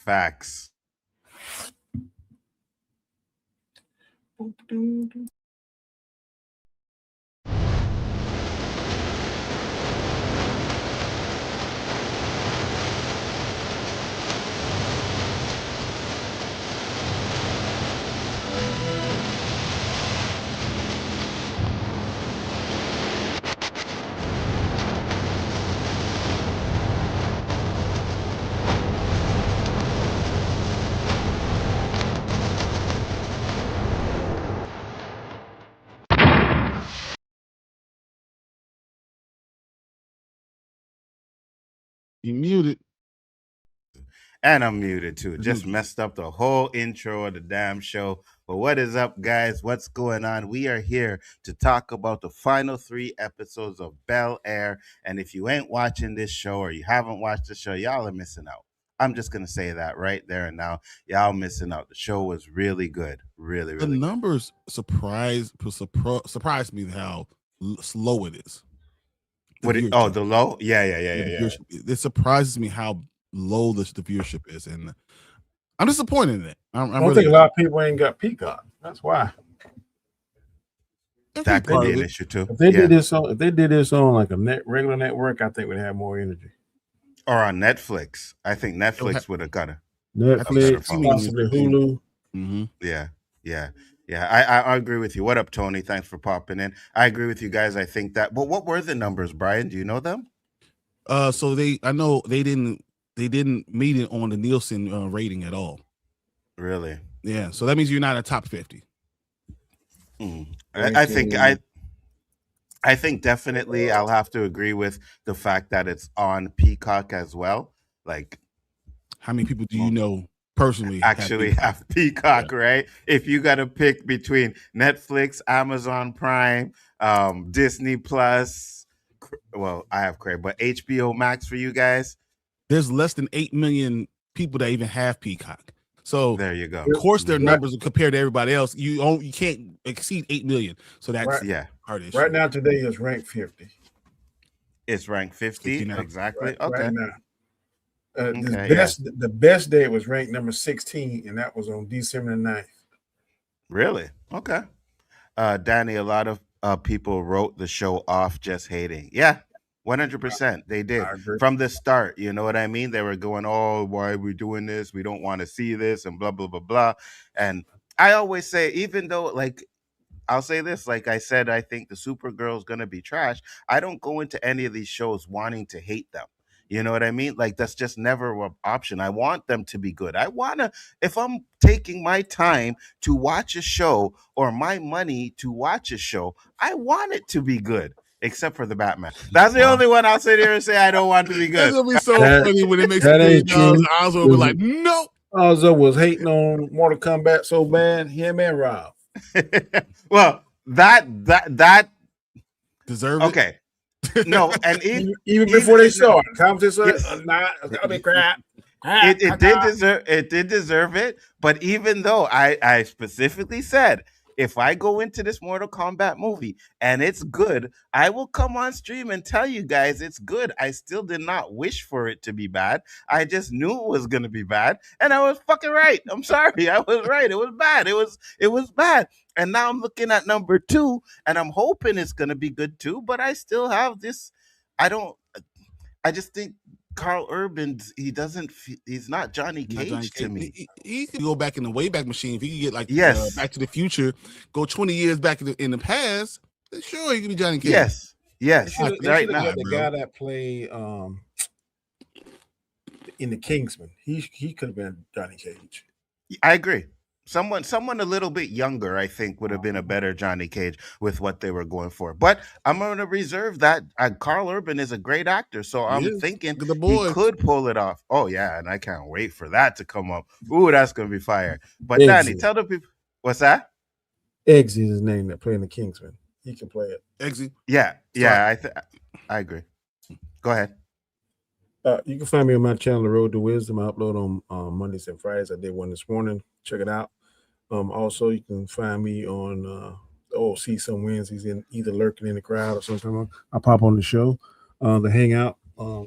Facts. You muted. And I'm muted too. Just messed up the whole intro of the damn show. But what is up, guys? What's going on? We are here to talk about the final 3 episodes of Bel Air. And if you ain't watching this show or you haven't watched the show, y'all are missing out. I'm just gonna say that right there and now. Y'all missing out. The show was really good. Really, really The good. numbers surprised me how slow it is. The low? Yeah. It surprises me how low the viewership is, and I'm disappointed in it. I don't think a lot of people ain't got Peacock. That's why. That could be an issue too. If they did this on like a regular network, I think we'd have more energy. Or on Netflix, I think Netflix would have got it. Netflix, possibly Hulu. Mm-hmm. Yeah. I agree with you. What up, Tony? Thanks for popping in. I agree with you guys. I think that. But what were the numbers, Brian? Do you know them? So I know they didn't meet it on the Nielsen rating at all. Really? Yeah. So that means you're not a top 50. I think definitely I'll have to agree with the fact that it's on Peacock as well. Like, how many people do you know personally actually have Peacock, right? If you got to pick between Netflix, Amazon Prime, Disney Plus, well, I have Crave, but HBO Max for you guys. There's less than 8 million people that even have Peacock. So there you go. Of course, their numbers compared to everybody else. You can't exceed 8 million. So that's hard issue. Right now, today is ranked 50. It's ranked 50 exactly. Okay. Right now. The best day was ranked number 16, and that was on December 9th. Really? Okay. Danny, a lot of people wrote the show off just hating. Yeah, 100%. They did. From the start, you know what I mean? They were going, oh, why are we doing this? We don't want to see this and blah, blah, blah, blah. And I always say, even though, like, I'll say this, like I said, I think the Supergirl is going to be trash. I don't go into any of these shows wanting to hate them. You know what I mean? Like, that's just never an option. I want them to be good. I want to, if I'm taking my time to watch a show or my money to watch a show, I want it to be good. Except for the Batman. That's the only one I'll sit here and say I don't want to be good. That's going to be so funny when it makes $1 million. Oz will be like, no. Oz was hating on Mortal Kombat so bad, him and Rob. Well, that deserve it. Okay. No, and even before they saw it, it's gotta be crap. It did deserve it. But even though I specifically said, if I go into this Mortal Kombat movie and it's good, I will come on stream and tell you guys it's good. I still did not wish for it to be bad. I just knew it was going to be bad, and I was fucking right. I'm sorry. I was right. It was bad. It was bad. And now I'm looking at number 2, and I'm hoping it's going to be good too, but I still have this. I just think Carl Urban, he's not Johnny Cage to me. He could go back in the Wayback Machine. If he could get like Back to the Future, go 20 years back in the past, sure, he could be Johnny Cage. Yes. Right now, the guy that played in the Kingsman, he could have been Johnny Cage. I agree. Someone a little bit younger, I think, would have been a better Johnny Cage with what they were going for. But I'm going to reserve that. Carl Urban is a great actor, so I'm thinking he could pull it off. Oh, yeah, and I can't wait for that to come up. Ooh, that's going to be fire. But Danny, tell the people. What's that? Eggsy is his name that played in the Kingsman. He can play it. Eggsy? Yeah, I agree. Go ahead. You can find me on my channel, The Road to Wisdom. I upload on Mondays and Fridays. I did one this morning. Check it out. Also, you can find me on see some Wednesdays in either lurking in the crowd or sometimes I pop on the show, the hangout.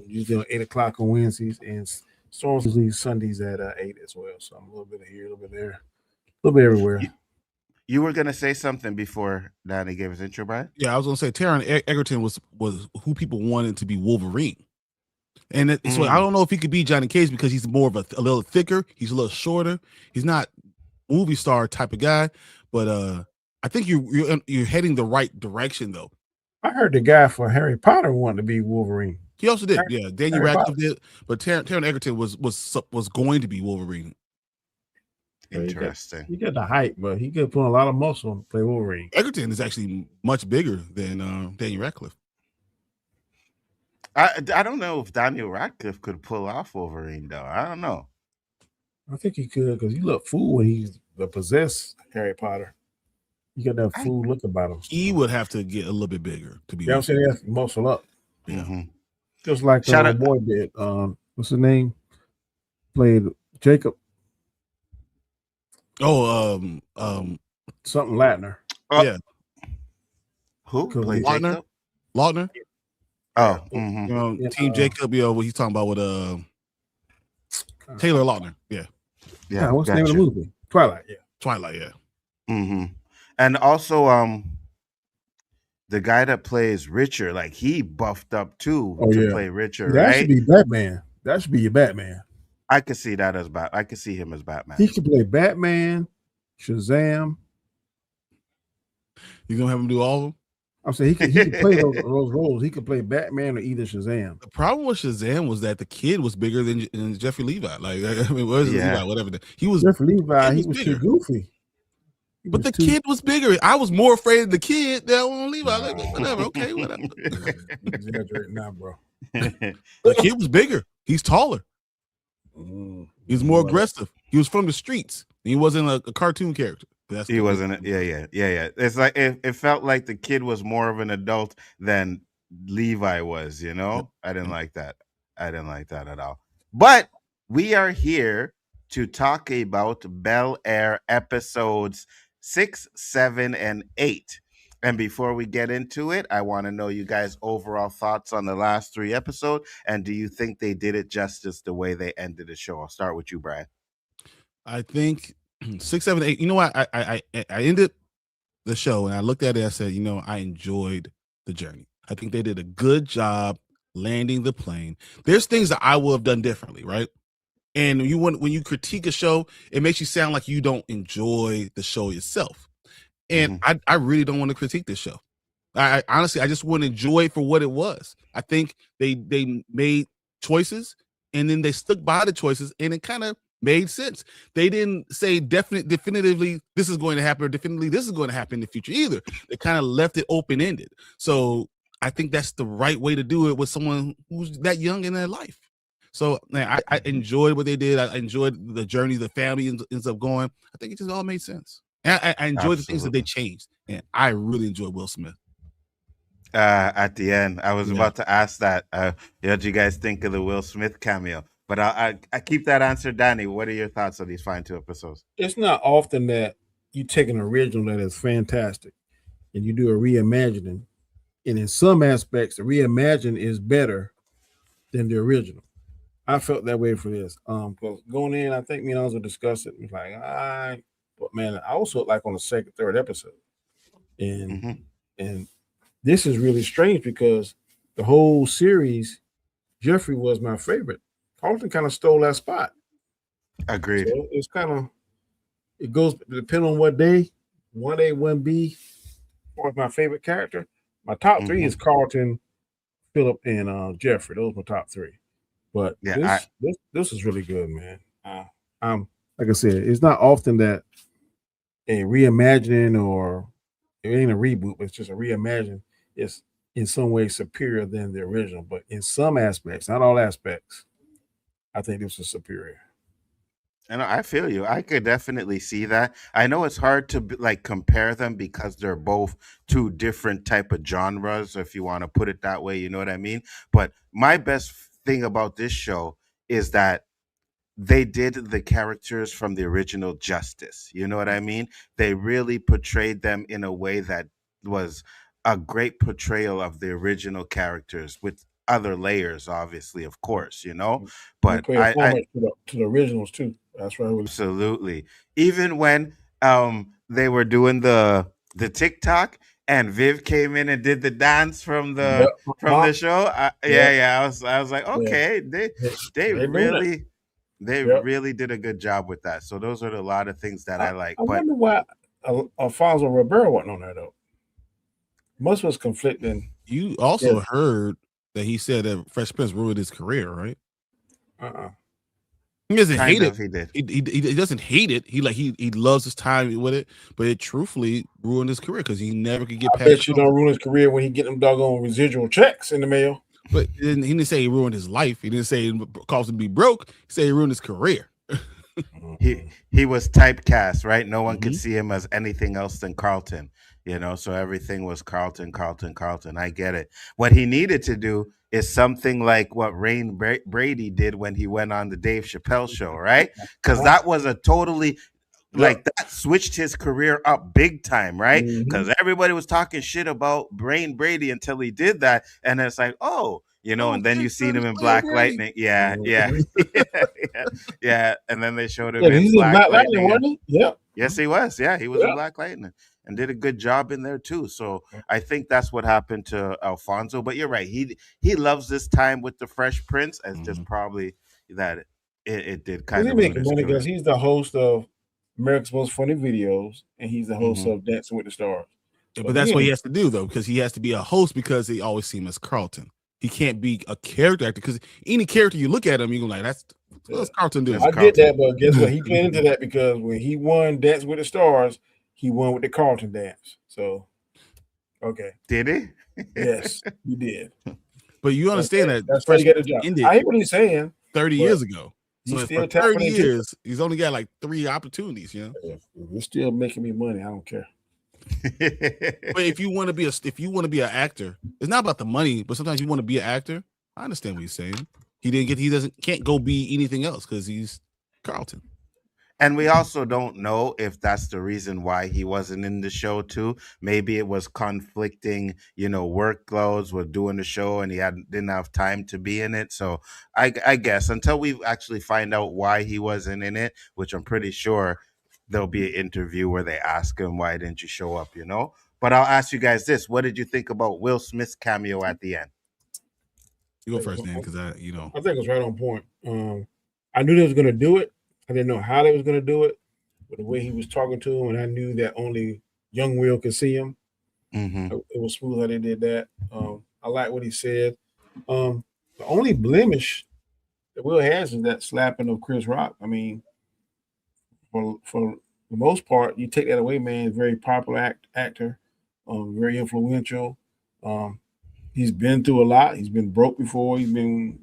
Usually on 8 o'clock on Wednesdays, and Storms usually Sundays at 8 as well. So I'm a little bit here, a little bit there, a little bit everywhere. You were gonna say something before Danny gave his intro, Brian? Yeah, I was gonna say Taron Egerton was who people wanted to be Wolverine. And so I don't know if he could be Johnny Cage because he's more of a little thicker. He's a little shorter. He's not movie star type of guy, but I think you're heading the right direction though. I heard the guy for Harry Potter wanted to be Wolverine. He also did, yeah. Daniel Radcliffe did, but Taron Egerton was going to be Wolverine. Interesting. He got the height, but he could put a lot of muscle and play Wolverine. Egerton is actually much bigger than Daniel Radcliffe. I don't know if Daniel Radcliffe could pull off Wolverine though. I don't know. I think he could because he looked fool when he's the possessed Harry Potter. You got that fool look about him. He would have to get a little bit bigger to be. Yeah, I'm saying he has to muscle up. Yeah, just like the boy did. What's his name? Played Jacob. Oh, something Latner. Yeah. Who played Lautner? Jacob? Lautner. Oh, you know, Team Jacob. What he's talking about with Taylor Lautner. Yeah. What's the name of the movie? Twilight. Yeah. And also, the guy that plays Richard, like he buffed up too to play Richard. That right? should be Batman. That should be your Batman. I could see that as I could see him as Batman. He could play Batman, Shazam. You gonna have him do all of them? I'm saying he could play those roles. He could play Batman or either Shazam. The problem with Shazam was that the kid was bigger than Jeffrey Levi. Like, I mean, where's Levi? Whatever. He was Jeffrey Levi. He was too goofy. But the kid was bigger. I was more afraid of the kid than on Levi. Like, whatever. Okay, whatever. Exaggerate now, bro. The kid was bigger. He's taller. He's more aggressive. He was from the streets. He wasn't a cartoon character. He wasn't. Yeah. It's like it felt like the kid was more of an adult than Levi was. You know, I didn't like that. I didn't like that at all. But we are here to talk about Bel Air episodes 6, 7, and 8. And before we get into it, I want to know you guys' overall thoughts on the last 3 episodes. And do you think they did it justice the way they ended the show? I'll start with you, Brian. I think 6, 7, 8. You know what? I ended the show and I looked at it. I said, you know, I enjoyed the journey. I think they did a good job landing the plane. There's things that I would have done differently, right? And when you critique a show, it makes you sound like you don't enjoy the show itself. And I really don't want to critique this show. I honestly, I just want to enjoy it for what it was. I think they made choices and then they stuck by the choices and it kind of made sense. They didn't say definitively this is going to happen or definitively this is going to happen in the future either. They kind of left it open-ended. So I think that's the right way to do it with someone who's that young in their life. So man, I enjoyed what they did. I enjoyed the journey the family ends up going. I think it just all made sense. And I enjoyed the things that they changed. And I really enjoyed Will Smith. At the end, I was about to ask that. What do you guys think of the Will Smith cameo? But I keep that answer, Danny. What are your thoughts on these fine 2 episodes? It's not often that you take an original that is fantastic and you do a reimagining. And in some aspects, the reimagine is better than the original. I felt that way for this. Because going in, I think me and I will discuss it. It's like, but man, I also like on the second, third episode. And this is really strange because the whole series, Jeffrey was my favorite. Carlton kind of stole that spot. Agreed. So it's kind of, it goes depending on what day, 1A, 1B, was my favorite character. My top 3 is Carlton, Philip, and Jeffrey. Those are my top 3. But this is really good, man. Like I said, it's not often that a reimagining or it ain't a reboot, but it's just a reimagine is in some way superior than the original. But in some aspects, not all aspects, I think this is superior. And I feel you. I could definitely see that. I know it's hard to like compare them because they're both 2 different type of genres, if you want to put it that way. You know what I mean? But my best thing about this show is that they did the characters from the original justice. You know what I mean? They really portrayed them in a way that was a great portrayal of the original characters with other layers, obviously, of course, you know. We But pay a homage to the originals too. That's right. absolutely. Even when they were doing the TikTok and Viv came in and did the dance from Yep. the show. Yep. I was like, Yeah. okay, they They doing it. they Yep. really did a good job with that. So those are a lot of things that I like. I But wonder why Alfonso Ribeiro wasn't on there though. Most was conflicting. You also heard that he said that Fresh Prince ruined his career, right? He doesn't hate it. He did. He doesn't hate it. He loves his time with it, but it truthfully ruined his career because he never could get past. I bet you don't ruin his career when he get them doggone residual checks in the mail. But he didn't say he ruined his life. He didn't say it caused him to be broke. He said he ruined his career. He was typecast, right? No one could see him as anything else than Carlton, you know, so everything was Carlton. I get it. What he needed to do is something like what Rain Brady did when he went on the Dave Chappelle show, right? Because that was a totally like that switched his career up big time, right? Because everybody was talking shit about Rain Brady until he did that, and it's like, oh, you know, and then you seen him in Black Lightning. Yeah. And then they showed him in Black Lightning. Wasn't he? Yeah. Yes, he was. Yeah, he was in Black Lightning and did a good job in there too. So I think that's what happened to Alfonso. But you're right. He loves this time with the Fresh Prince as just probably that it did kind of making money because he's the host of America's Most Funny Videos and he's the host of Dancing with the Stars. But that's what he has to do though, because he has to be a host because they always see him as Carlton. He can't be a character actor because any character you look at him, you're like, that's Carlton doing. I get that, but guess what? He played into that because when he won Dance with the Stars, he won with the Carlton dance. So, okay. Did he? Yes, he did. But you understand that's why he got the job. I hear what he's saying. 30 years ago. So for 30 years, he's only got like 3 opportunities, you know? If you're still making me money, I don't care. But if you want to be an actor, it's not about the money, but sometimes you want to be an actor. I understand what he's saying. Can't go be anything else because he's Carlton. And we also don't know if that's the reason why he wasn't in the show too. Maybe it was conflicting, you know, workloads with doing the show and he didn't have time to be in it. So I guess until we actually find out why he wasn't in it, which I'm pretty sure there'll be an interview where they ask him, why didn't you show up, you know? But I'll ask you guys this. What did you think about Will Smith's cameo at the end? You go first, Dan, because I think it's right on point. I knew they was going to do it. I didn't know how they was going to do it, but the way he was talking to him, and I knew that only young Will could see him. It was smooth how they did that. I like what he said. The only blemish that Will has is that slapping of Chris Rock. I mean, for the most part, you take that away, man. He's a very popular actor, very influential. He's been through a lot. He's been broke before. He's been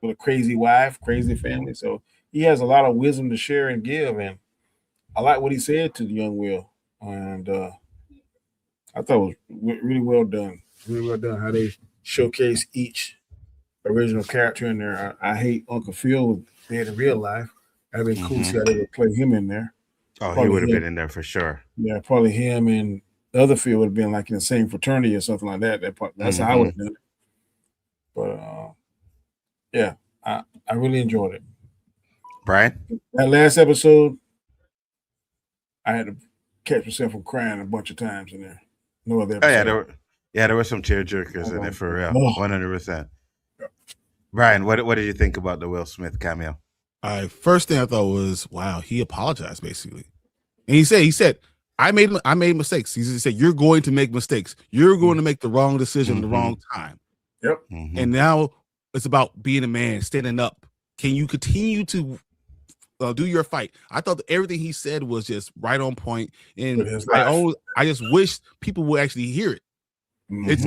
with a crazy wife, crazy family. So he has a lot of wisdom to share and give. And I like what he said to the young Will. And I thought it was really well done. Really well done how they showcase each original character in there. I hate Uncle Phil dead in real life. That'd been cool to see how they would play him in there. Oh, probably he would have been in there for sure. Yeah, probably him and the other Phil would have been like in the same fraternity or something like that. That's how I would have done it. But yeah, I really enjoyed it. Brian? That last episode, I had to catch myself from crying a bunch of times in there. No other episode. There were some tear jerkers in it for real. 100%. Brian, what did you think about the Will Smith cameo? First thing I thought was, wow, he apologized basically. And he said, I made mistakes. He said, you're going to make mistakes. You're going to make the wrong decision at the wrong time. Yep. And now it's about being a man, standing up. Can you continue to do your fight? I thought that everything he said was just right on point. And I just wish people would actually hear it. It's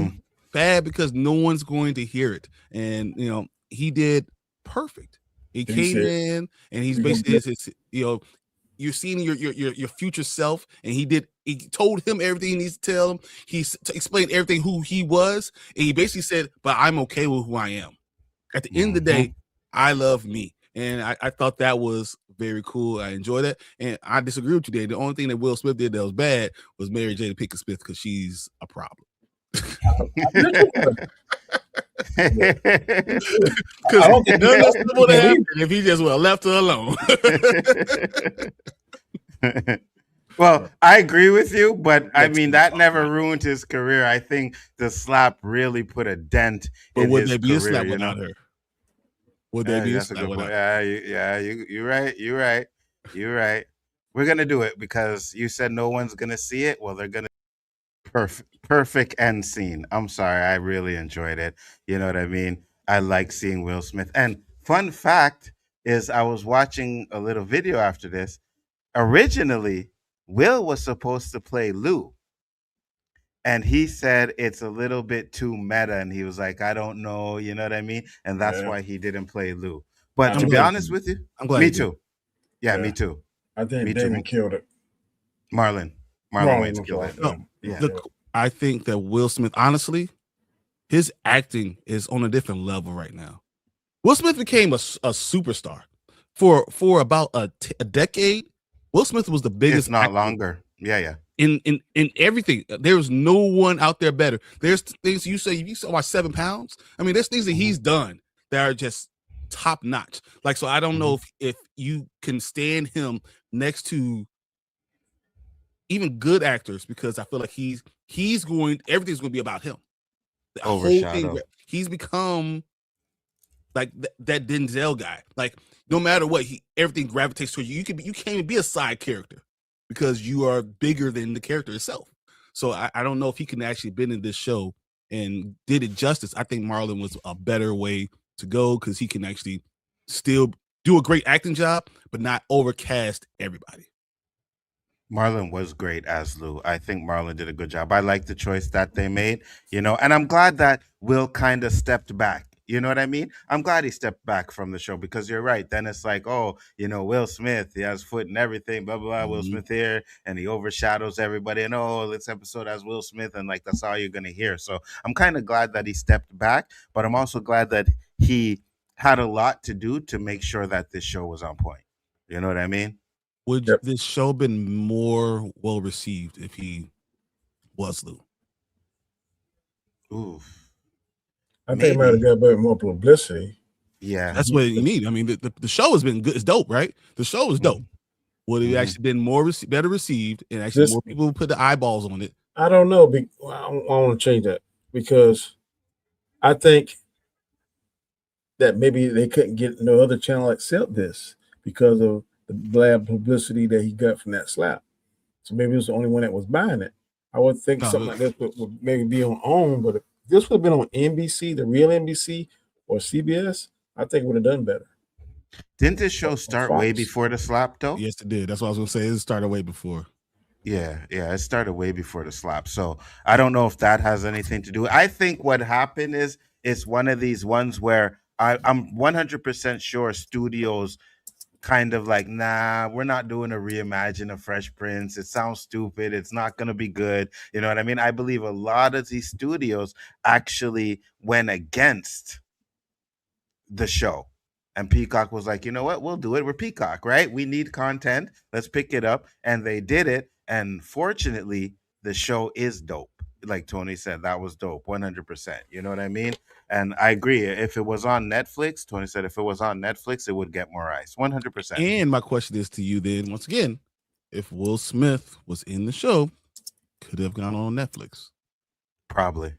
bad because no one's going to hear it. And, you know, he did perfect. He came in and he's basically, you're seeing your future self, and he told him everything he needs to tell him. He explained everything who he was, and he basically said, but I'm okay with who I am. At the end of the day, I love me. And I thought that was very cool. I enjoyed it. And I disagree with you, Dave. The only thing that Will Smith did that was bad was Mary Jada Pinkett Smith because she's a problem. Because I don't think none of this would have he- happened if he just would have left her alone. Well, I agree with you, but I That's mean too that far. never ruined his career. I think the slap really put a dent But in would his there be a career. slap You know, without her? Would there be a that's a slap good point. without? You're right. You're right. You're right. We're gonna do it because you said no one's gonna see it. Well, they're gonna perfect end scene. I'm sorry, I really enjoyed it. You know what I mean? I like seeing Will Smith. And fun fact is, I was watching a little video after this. Originally, Will was supposed to play Lou, and he said it's a little bit too meta, and he was like, I don't know, you know what I mean? And that's Yeah. why he didn't play Lou. But I'm to be glad he honest didn't. with you, I'm glad me he did. too. Yeah, Yeah. me too. I think Me too. Damon killed it. Marlon Marlon, Wayans I'm killed sorry. it. No, Yeah. I think that Will Smith, honestly, his acting is on a different level right now. Will Smith became a superstar for about a decade. Will Smith was the biggest It's not actor longer. Yeah. in everything. There's no one out there better. There's things you say, you saw 7 pounds. I mean, there's things that he's done that are just top notch. Like, so I don't know if you can stand him next to even good actors, because I feel like everything's going to be about him. The whole thing, Overshadow. he's become like that Denzel guy. Like, no matter what, everything gravitates toward you. You can't even be a side character because you are bigger than the character itself. So I don't know if he can actually been in this show and did it justice. I think Marlon was a better way to go because he can actually still do a great acting job, but not overcast everybody. Marlon was great as Lou. I think Marlon did a good job. I like the choice that they made, and I'm glad that Will kind of stepped back. You know what I mean? I'm glad he stepped back from the show because you're right. Then it's like, oh, Will Smith, he has foot and everything, blah, blah, blah. Will Smith here, and he overshadows everybody. And this episode has Will Smith, and like that's all you're going to hear. So I'm kind of glad that he stepped back, but I'm also glad that he had a lot to do to make sure that this show was on point. You know what I mean? Would this show been more well received if he was Lou? Oof. I think it might have got a bit more publicity. Yeah, that's what you need. I mean, the show has been good. It's dope, right? The show is dope. Would it actually been better received, and actually more people put the eyeballs on it? I don't know. I want to change that because I think that maybe they couldn't get no other channel accept this because of the bad publicity that he got from that slap. So maybe it was the only one that was buying it. I would think something like this would maybe be on OWN, but if this would have been on NBC, the real NBC, or CBS, I think it would have done better. Didn't this show start way before the slap, though? Yes, it did. That's what I was going to say. It started way before. Yeah, it started way before the slap. So I don't know if that has anything to do. I think what happened is it's one of these ones where I'm 100% sure studios kind of like, nah, we're not doing a reimagine of Fresh Prince. It sounds stupid. It's not going to be good. You know what I mean? I believe a lot of these studios actually went against the show. And Peacock was like, you know what? We'll do it. We're Peacock, right? We need content. Let's pick it up. And they did it. And fortunately, the show is dope. Like Tony said, that was dope, 100%. You know what I mean? And I agree. If it was on Netflix, Tony said, if it was on Netflix, it would get more eyes, 100%. And my question is to you then, once again, if Will Smith was in the show, could it have gone on Netflix? Probably.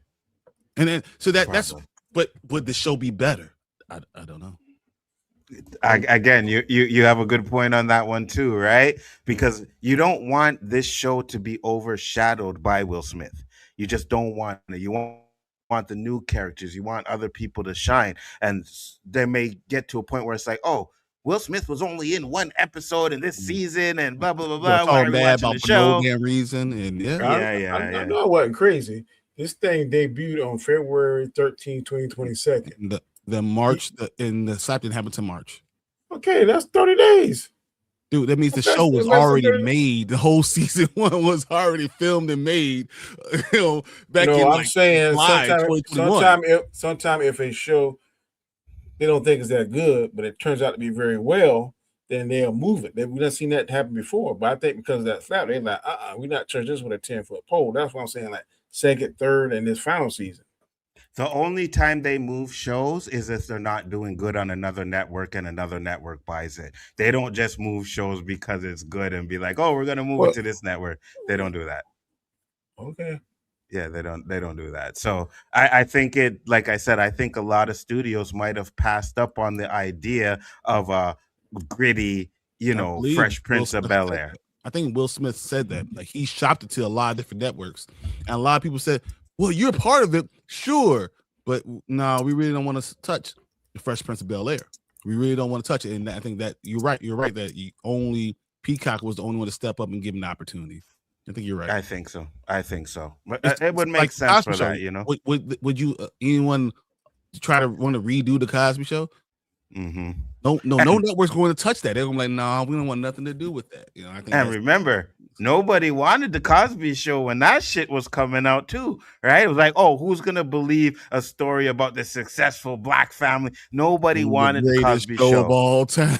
And then, so that's, but would the show be better? I don't know. Again, you have a good point on that one too, right? Because you don't want this show to be overshadowed by Will Smith. You just don't want it. You want the new characters. You want other people to shine, and they may get to a point where it's like, oh, Will Smith was only in one episode in this season, and blah blah blah blah. Why are we watching the show? No damn reason, and I know it wasn't crazy. This thing debuted on February 13, 2022. The March, the slap didn't happen to March. Okay, that's 30 days. Dude, that means the show was already made. The whole season 1 was already filmed and made. Back in I'm saying July, sometime if a show they don't think it's that good, but it turns out to be very well, then they'll move it. We've not seen that happen before. But I think because of that slap, they're like, we're not charging this with a 10-foot pole. That's what I'm saying. Like, second, third, and this final season. The only time they move shows is if they're not doing good on another network and another network buys it. They don't just move shows because it's good and be like, "Oh, we're gonna move it to this network." They don't do that. Okay. Yeah, they don't do that. So I think it, like I said, I think a lot of studios might have passed up on the idea of a gritty, Fresh Prince of Bel Air. I think Will Smith said that. Like, he shopped it to a lot of different networks, and a lot of people said, "Well, you're part of it, sure, but no, we really don't want to touch the Fresh Prince of Bel Air. We really don't want to touch it." And I think that you're right. You're right that only Peacock was the only one to step up and give him the opportunity. I think you're right. I think so. But it would make sense for that, Would you anyone try to want to redo the Cosby Show? Mm-hmm. No network's going to touch that. They're going to be like, "No, we don't want nothing to do with that." I think. And remember, nobody wanted the Cosby Show when that shit was coming out too, right? It was like, oh, who's gonna believe a story about the successful black family? Nobody wanted the Cosby Show of all time.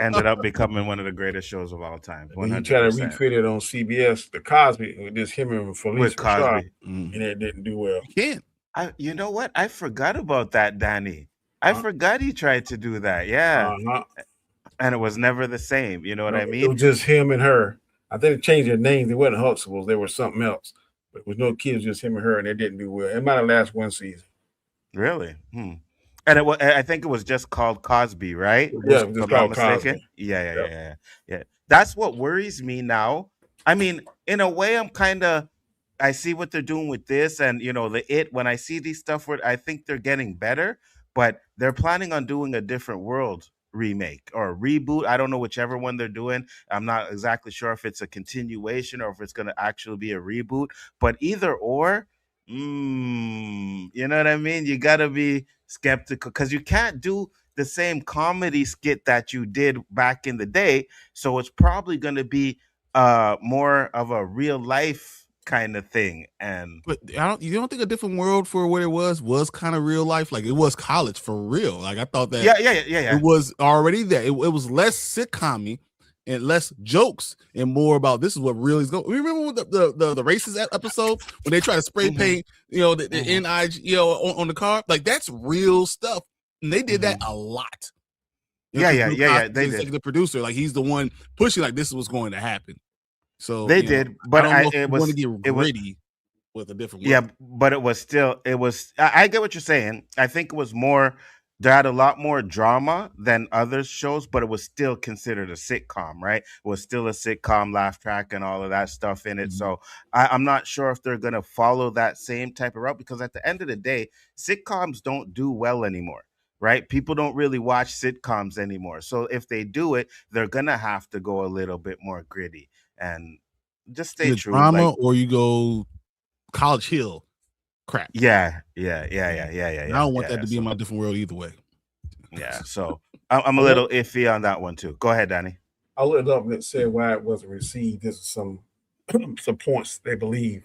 Ended up becoming one of the greatest shows of all time. 100%. You try to retweet it on CBS, the Cosby, with this him and Felice Rashad, and it didn't do well. You can't. You know what? I forgot about that, Danny. I forgot he tried to do that. Yeah. And it was never the same. You know what I mean? It was just him and her. I think they changed their names. They weren't Huxtables. They were something else. But with no kids, just him and her, and they didn't do well. It might have lasted one season. Really? And I think it was just called Cosby, right? Yeah, it was called Cosby. Yeah. That's what worries me now. I mean, in a way, I see what they're doing with this, and when I see these stuff, where I think they're getting better, but they're planning on doing a different world remake or reboot. I don't know whichever one they're doing. I'm not exactly sure if it's a continuation or if it's going to actually be a reboot, but either or, you know what I mean? You got to be skeptical because you can't do the same comedy skit that you did back in the day. So it's probably going to be more of a real life kind of thing. But you don't think a different world for what it was kind of real life? Like, it was college for real. Like, I thought that it was already there. It was less sitcom-y and less jokes and more about this is what really is going. Remember the racist episode when they try to spray paint, the NIG, on the car? Like, that's real stuff. And they did that a lot. They did. The producer, like, he's the one pushing, like, this is what's going to happen. So they did, but it was gritty with a different word. Yeah, but it was. I get what you're saying. I think it was more. They had a lot more drama than other shows, but it was still considered a sitcom, right? It was still a sitcom, laugh track, and all of that stuff in it. So I'm not sure if they're gonna follow that same type of route because at the end of the day, sitcoms don't do well anymore. Right? People don't really watch sitcoms anymore. So if they do it, they're gonna have to go a little bit more gritty and just stay true. Drama, or you go College Hill crap. Yeah. I don't want that to be in my different world either way. Yeah. So I'm a little iffy on that one too. Go ahead, Danny. I looked up and it said why it wasn't received. This is some points they believe.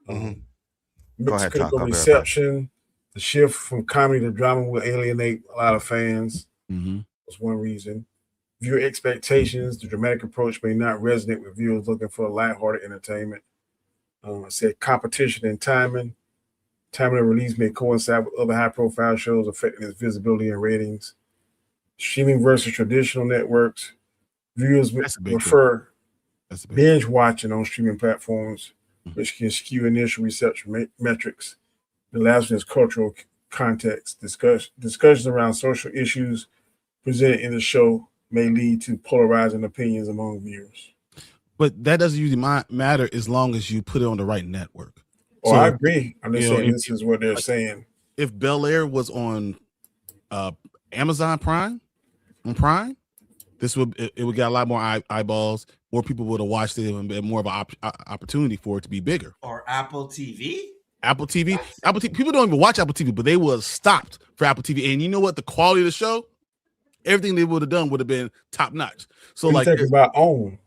Mixed critical reception. The shift from comedy to drama will alienate a lot of fans. That's one reason. Viewer expectations, the dramatic approach may not resonate with viewers looking for lighthearted entertainment. I said competition and timing. Timing of release may coincide with other high-profile shows affecting its visibility and ratings. Streaming versus traditional networks. Viewers prefer binge watching on streaming platforms, which can skew initial reception metrics. The last one is cultural context. Discussions around social issues presented in the show may lead to polarizing opinions among viewers. But that doesn't usually matter as long as you put it on the right network. Oh, so, I agree. I'm just saying this is what they're saying. If Bel Air was on Amazon Prime, it would get a lot more eyeballs. More people would have watched it and be more of an opportunity for it to be bigger. Or Apple TV? Apple TV. People don't even watch Apple TV, but they were stopped for Apple TV. And you know what? The quality of the show, everything they would have done would have been top notch. So, what do you think about OWN?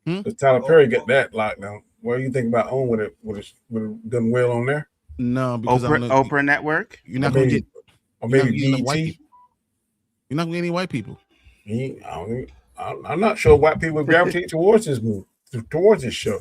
Because Tyler Perry got that lockdown. What do you think about OWN? Would it done well on there? No, because Oprah Network. You're not going to get, or maybe white. You're not going to get any white people. I'm not sure white people gravitate towards this show.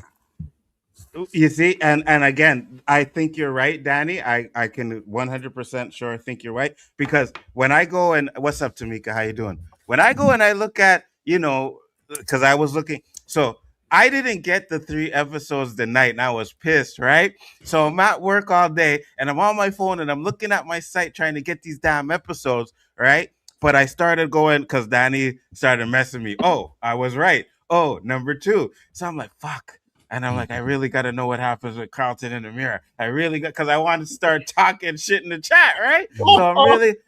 You see, and again, I think you're right, Danny. I can 100% sure think you're right, because when I go and what's up, Tamika? How you doing? When I go and I look at, because I was looking, so I didn't get the 3 episodes the night, and I was pissed, right? So I'm at work all day, and I'm on my phone, and I'm looking at my site trying to get these damn episodes, right? But I started going because Danny started messing me. Oh, I was right. Oh, number 2. So I'm like, fuck. And I'm like, I really got to know what happens with Carlton in the mirror. I really got, because I want to start talking shit in the chat, right? So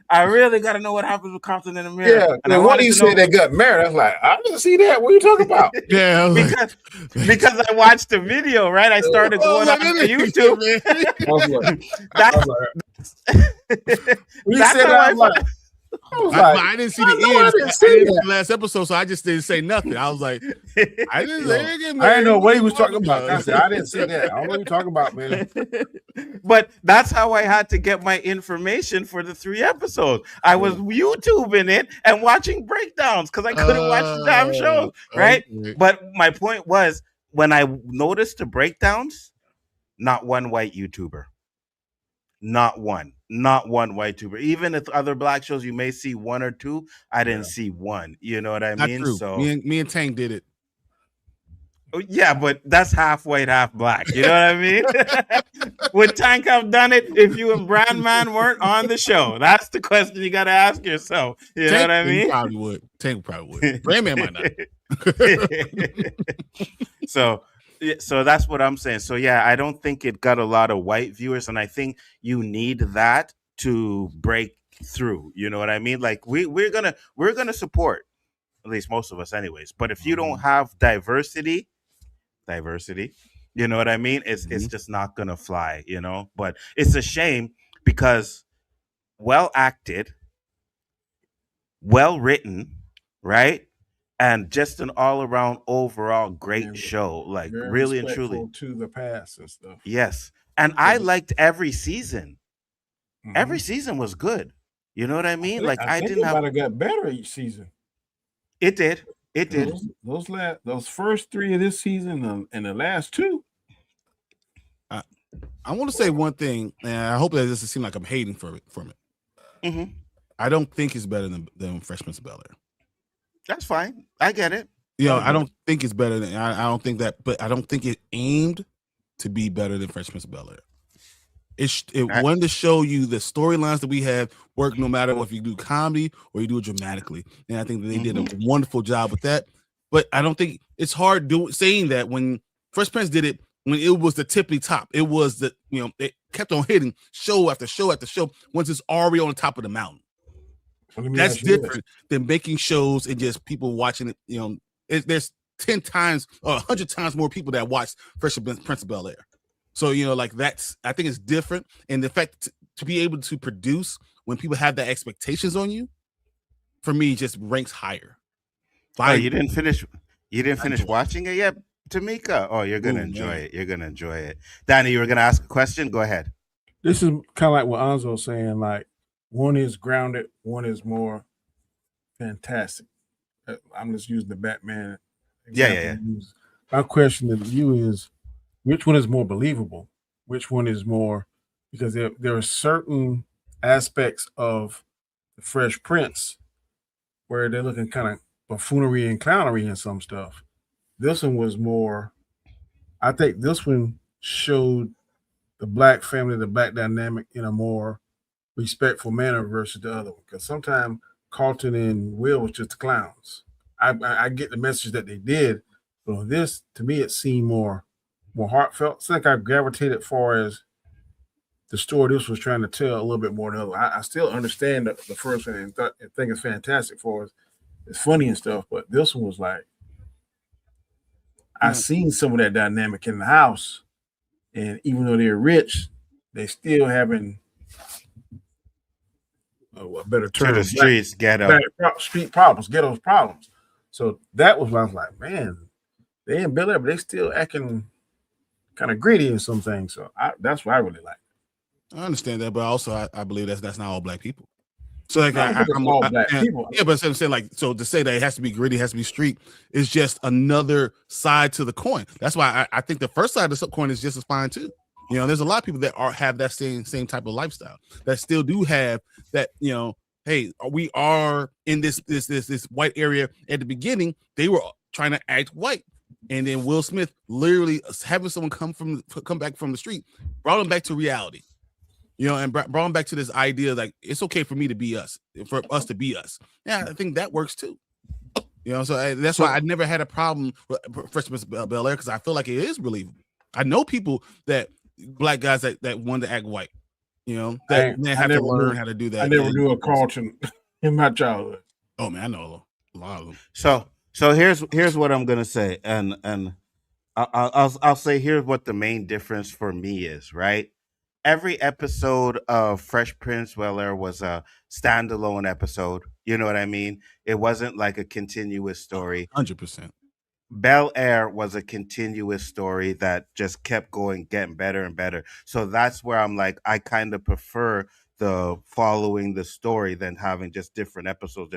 I really got to know what happens with Carlton in the mirror. Yeah, and I when you said they got married, I was like, I didn't see that. What are you talking about? Yeah, because I watched the video, right? I started going on YouTube. That's how I like. I didn't see the end. I didn't see the last episode, so I just didn't say nothing. I was like, I didn't know what he was talking about. I said, I didn't see that. I don't know what you're talking about, man. But that's how I had to get my information for the 3 episodes. I was YouTubing it and watching breakdowns because I couldn't watch the damn shows, right? Okay. But my point was, when I noticed the breakdowns, not one white YouTuber. Not one white tuber. Even if other black shows you may see 1 or 2, I didn't see 1. You know what I mean? True. So me and Tank did it. Yeah, but that's half white, half black. You know what I mean? Would Tank have done it if you and Brandman weren't on the show? That's the question you got to ask yourself. You know what I mean? Probably would. Tank probably would. Brandman might not. So that's what I'm saying. So yeah, I don't think it got a lot of white viewers, and I think you need that to break through. You know what I mean? Like we're gonna support, at least most of us, anyways. But if you don't have diversity, you know what I mean? It's just not gonna fly. You know. But it's a shame because well acted, well written, right? And just an all-around, overall great show, like really and truly to the past and stuff. Yes, and I liked every season. Every season was good. You know what I mean? I didn't have. It got better each season. It did. It did. Those first 3 of this season and the last 2. I want to say one thing, and I hope that doesn't seem like I'm hating from it. I don't think it's better than Fresh Prince of Bel-Air. That's fine. I get it. I don't think it's better than. I don't think that, but I don't think it aimed to be better than Fresh Prince of Bel-Air. It wanted to show you the storylines that we have work, no matter if you do comedy or you do it dramatically. And I think that they did a wonderful job with that. But I don't think it's hard saying that when Fresh Prince did it, when it was the tippity top, it was it kept on hitting show after show after show once it's already on the top of the mountain. That's different than making shows and just people watching it. There's 10 times or 100 times more people that watch Fresh Prince of Bel-Air. So, I think it's different. And the fact to be able to produce when people have that expectations on you, for me, just ranks higher. You didn't finish watching it yet, Tamika? Oh, you're going to enjoy it. You're going to enjoy it. Danny, you were going to ask a question? Go ahead. This is kind of like what Nzo was saying, like, one is grounded, one is more fantastic. I'm just using the Batman example. Yeah. My question to you is, which one is more believable? Which one is more, because there are certain aspects of the Fresh Prince where they're looking kind of buffoonery and clownery and some stuff. This one was more, I think this one showed the black family, the black dynamic in a more respectful manner versus the other one, because sometimes Carlton and Will was just the clowns. I get the message that they did, but this, to me, it seemed more heartfelt. It's like I gravitated far as the story this was trying to tell a little bit more than the other. I still understand the first one and think it's fantastic for us. It's funny and stuff, but this one was like, I seen some of that dynamic in the house, and even though they're rich, they still having a better term. To the streets, ghetto. Street problems, ghetto problems. So that was when I was like, man, they in Bel-Air, but they still acting kind of greedy in some things. So that's what I really like. I understand that, but also I believe that's not all black people. So like Yeah, but I'm saying like so to say that it has to be gritty, it has to be street is just another side to the coin. That's why I think the first side of the coin is just as fine too. You know, there's a lot of people that have that same type of lifestyle that still do have that. You know, hey, we are in this white area at the beginning. They were trying to act white, and then Will Smith literally having someone come back from the street brought him back to reality. You know, and brought them back to this idea like it's okay for me to be us, for us to be us. Yeah, I think that works too. You know, so that's why I never had a problem with Fresh Prince of Bel-Air because I feel like it is believable. I know people black guys that wanted to act white. You know, that have to learn how to do that. I never knew a Carlton in my childhood. Oh man, I know a lot of them. So here's what I'm gonna say, and I'll say here's what the main difference for me is, right? Every episode of Fresh Prince Bel-Air was a standalone episode. You know what I mean? It wasn't like a continuous story. 100%. Bel-Air was a continuous story that just kept going, getting better and better. So that's where I'm like, I kind of prefer the following the story than having just different episodes.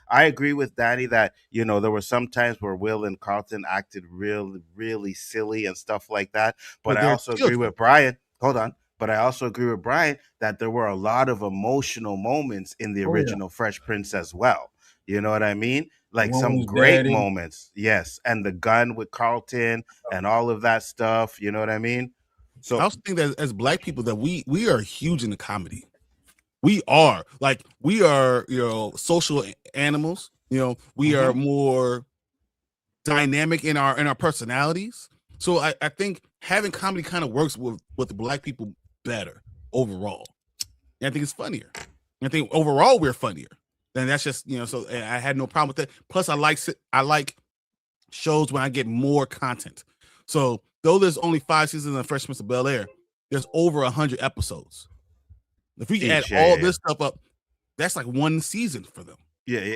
I agree with Danny that, you know, there were some times where Will and Carlton acted really, really silly and stuff like that. But I also agree with Brian. Hold on. But I also agree with Brian that there were a lot of emotional moments in the original Fresh Prince as well. You know what I mean? Like some great moments. Yes. And the gun with Carlton and all of that stuff. You know what I mean? So I also think that as black people that we are huge in the comedy. We are, you know, social animals. You know, we are more dynamic in our personalities. So I think having comedy kind of works with the black people better overall. And I think it's funnier. I think overall we're funnier. And that's just, you know, so I had no problem with that. Plus I like shows when I get more content. So though there's only 5 seasons of Fresh Prince of Bel-Air, there's over 100 episodes. If we add all this stuff up, that's like one season for them. Yeah.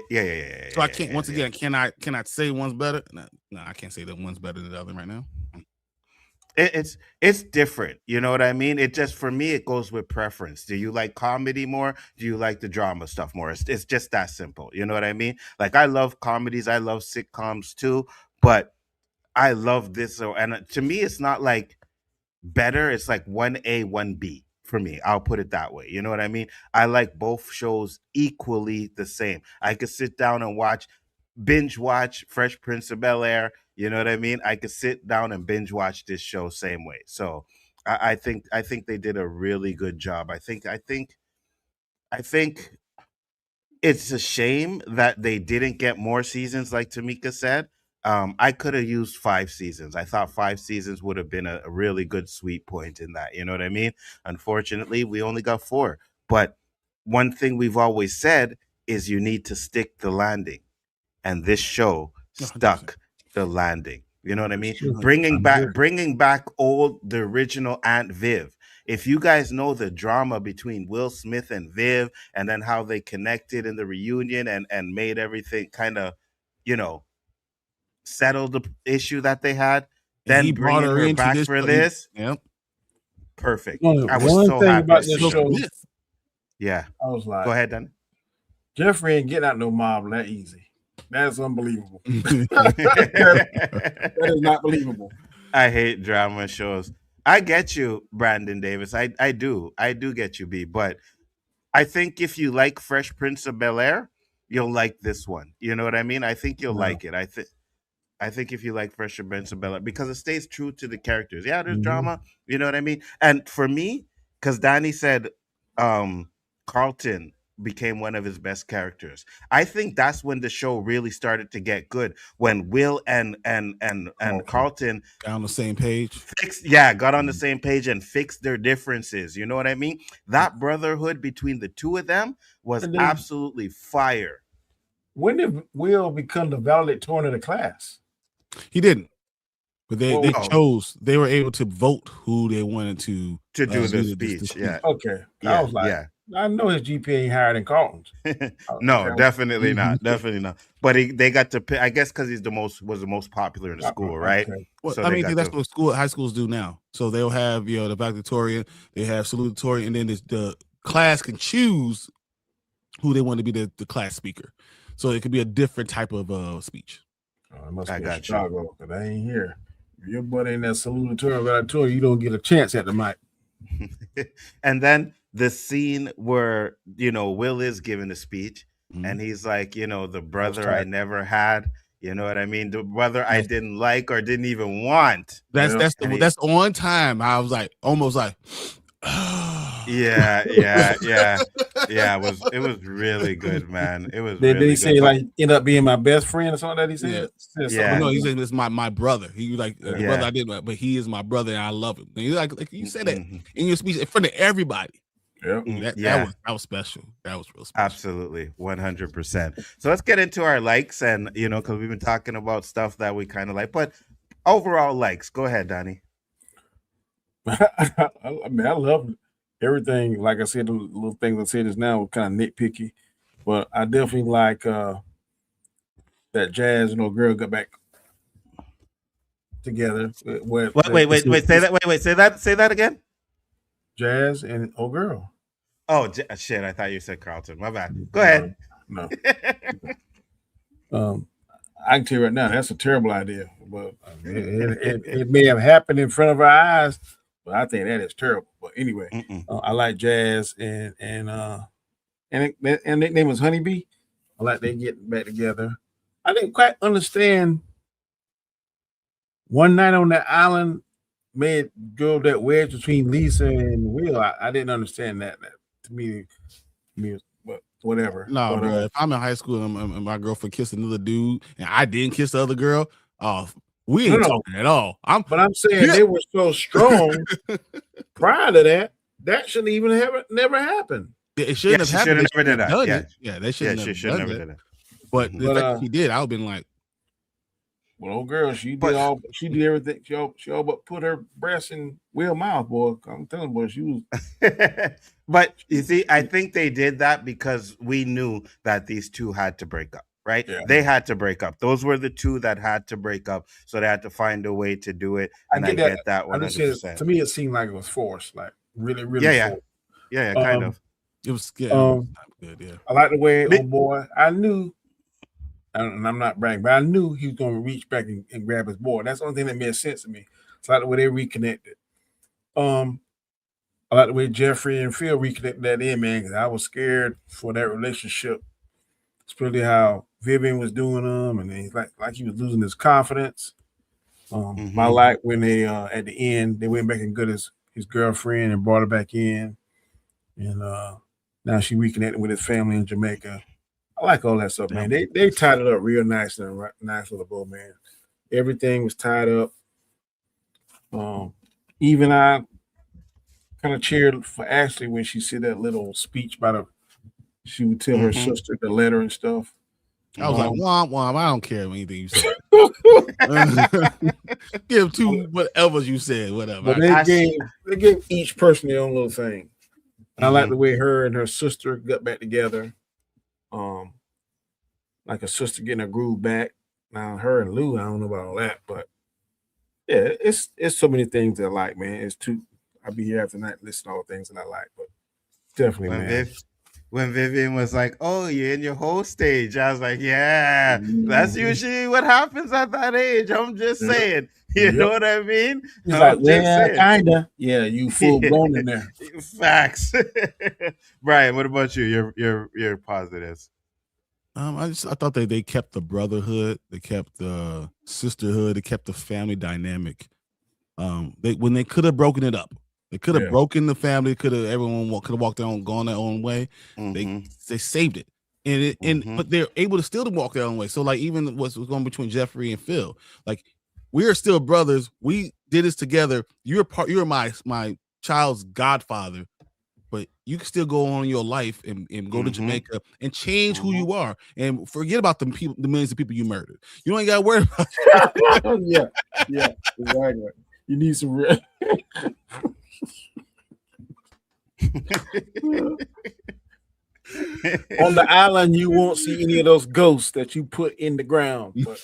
So I can't. Once again, can I say one's better? No, I can't say that one's better than the other right now. It's different. You know what I mean? It just, for me, it goes with preference. Do you like comedy more? Do you like the drama stuff more? It's just that simple. You know what I mean? Like, I love comedies. I love sitcoms too, but I love this. And to me, it's not like better. It's like 1A, 1B for me. I'll put it that way. You know what I mean? I like both shows equally the same. I could sit down and binge watch Fresh Prince of Bel-Air. You know what I mean? I could sit down and binge watch this show same way. So I think they did a really good job. I think it's a shame that they didn't get more seasons, like Tamika said. I could have used 5 seasons. I thought 5 seasons would have been a really good sweet point in that. You know what I mean? Unfortunately, we only got 4. But one thing we've always said is you need to stick the landing. And this show stuck 100%. The landing. You know what I mean? Bringing back the original Aunt Viv. If you guys know the drama between Will Smith and Viv, and then how they connected in the reunion and made everything kind of, you know, settle the issue that they had, then bringing her back for this. Yep. Perfect. I was so happy about this show. Yeah. I was like, go ahead, Dan. Jeffrey ain't getting out no mob that easy. That's unbelievable. That is not believable. I hate drama shows. I get you, Brandon Davis. I do get you, B. But I think if you like Fresh Prince of Bel-Air, you'll like this one. You know what I mean? I think you'll like it. I think if you like Fresh Prince of Bel-Air, because it stays true to the characters. Yeah, there's drama. You know what I mean? And for me, because Danny said Carlton became one of his best characters. I think that's when the show really started to get good. When Will and Carlton got on the same page. Got on the same page and fixed their differences. You know what I mean? That brotherhood between the two of them was absolutely fire. When did Will become the valedictorian of the class? He didn't. But they were able to vote who they wanted to do the speech. Yeah. Okay. I was like, I know his GPA ain't higher than Carlton's. No, definitely not. Definitely not. But they got to pick, I guess, because was the most popular in the school, right? Okay. Well, so I mean, that's what high schools do now. So they'll have, you know, the valedictorian, they have salutatorian, and then the class can choose who they want to be the class speaker. So it could be a different type of speech. Oh, it must be Chicago, because I ain't here. If your butt ain't that salutatorian valedictorian, you don't get a chance at the mic. And then the scene where, Will is giving a speech, and he's like, the brother I never had, you know what I mean? The brother I didn't like or didn't even want. That's on time. I was like, almost like, yeah. It was really good, man. It was. Did he say like end up being my best friend or something that he said? Yeah. No, he said it's my brother. He like brother I didn't, but he is my brother and I love him. And like you said that in your speech in front of everybody. That was special. That was real special. Absolutely, 100%. So let's get into our likes, and because we've been talking about stuff that we kind of like, but overall likes. Go ahead, Donnie. I love everything. Like I said, the little things I said is now kind of nitpicky, but I definitely like that Jazz and old girl got back together. Wait. Say that. Say that again. Jazz and old girl. Oh shit! I thought you said Carlton. My bad. Go ahead. No. I can tell you right now, that's a terrible idea. But it may have happened in front of our eyes, but I think that is terrible. But anyway, I like Jazz and their name was Honeybee. I like they getting back together. I didn't quite understand. One night on that island made drove that wedge between Lisa and Will. I didn't understand that. That to me, but whatever. No, bro. If I'm in high school and my girlfriend kissed another dude and I didn't kiss the other girl, we ain't talking at all. But I'm saying they were so strong prior to that. That shouldn't even have never happened. It shouldn't have happened. Should have never done that. Yeah, they shouldn't have done that. It. But the fact that he did, I would have been like, well, old girl, she did everything. She all but put her breast in Will's mouth, boy. I'm telling you, boy, she was. But you see, I think they did that because we knew that these two had to break up, right? Yeah. They had to break up. Those were the two that had to break up, so they had to find a way to do it. And I get that 100%. To me, it seemed like it was forced, like really, really. Forced. Yeah, kind of. It was good. Yeah. I like the way, oh boy, I knew. And I'm not bragging, but I knew he was going to reach back and grab his board. That's the only thing that made sense to me. So I like the way they reconnected. I like the way Jeffrey and Phil reconnected that in, man, because I was scared for that relationship. Especially how Vivian was doing them, and he's like he was losing his confidence. I like when they at the end they went back and got his girlfriend and brought her back in, and now she reconnected with his family in Jamaica. I like all that stuff, man. They tied it up real nice and nice with a bow, man. Everything was tied up. Even I kind of cheered for Ashley when she said that little speech about she would tell her sister the letter and stuff. I was like, womp. I don't care anything you said. Give to whatever you said, whatever. But they gave each person their own little thing. And I like the way her and her sister got back together. Like a sister getting her groove back. Now her and Lou, I don't know about all that, but yeah, it's so many things that I like, man. I'll be here after night listening to all the things that I like, but definitely, man. When Vivian was like, "Oh, you're in your whole stage," I was like, "Yeah, that's usually what happens at that age." I'm just saying, you know what I mean? He's like, yeah, kinda. Yeah, you full blown in there. Facts. Brian, what about you? Your positives. I thought they kept the brotherhood, they kept the sisterhood, they kept the family dynamic. When they could have broken it up. They could have broken the family. Everyone could have walked gone their own way. They saved it, but they're able to still walk their own way. So like even what's going between Jeffrey and Phil, like we are still brothers. We did this together. You're my child's godfather, but you can still go on in your life and go to Jamaica and change who you are and forget about the millions of people you murdered. You ain't got to worry about it. yeah, exactly. You need some. On the island, you won't see any of those ghosts that you put in the ground. But...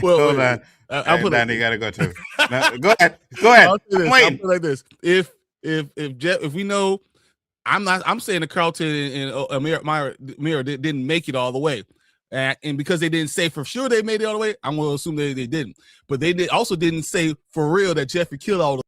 well, hold on. I'll put Danny gotta go too. No, go ahead. I'll put it like this: if we know I'm saying that Carlton and Amira didn't make it all the way. And because they didn't say for sure they made it all the way, I'm going to assume they didn't. But they also didn't say for real that Jeffrey killed all the.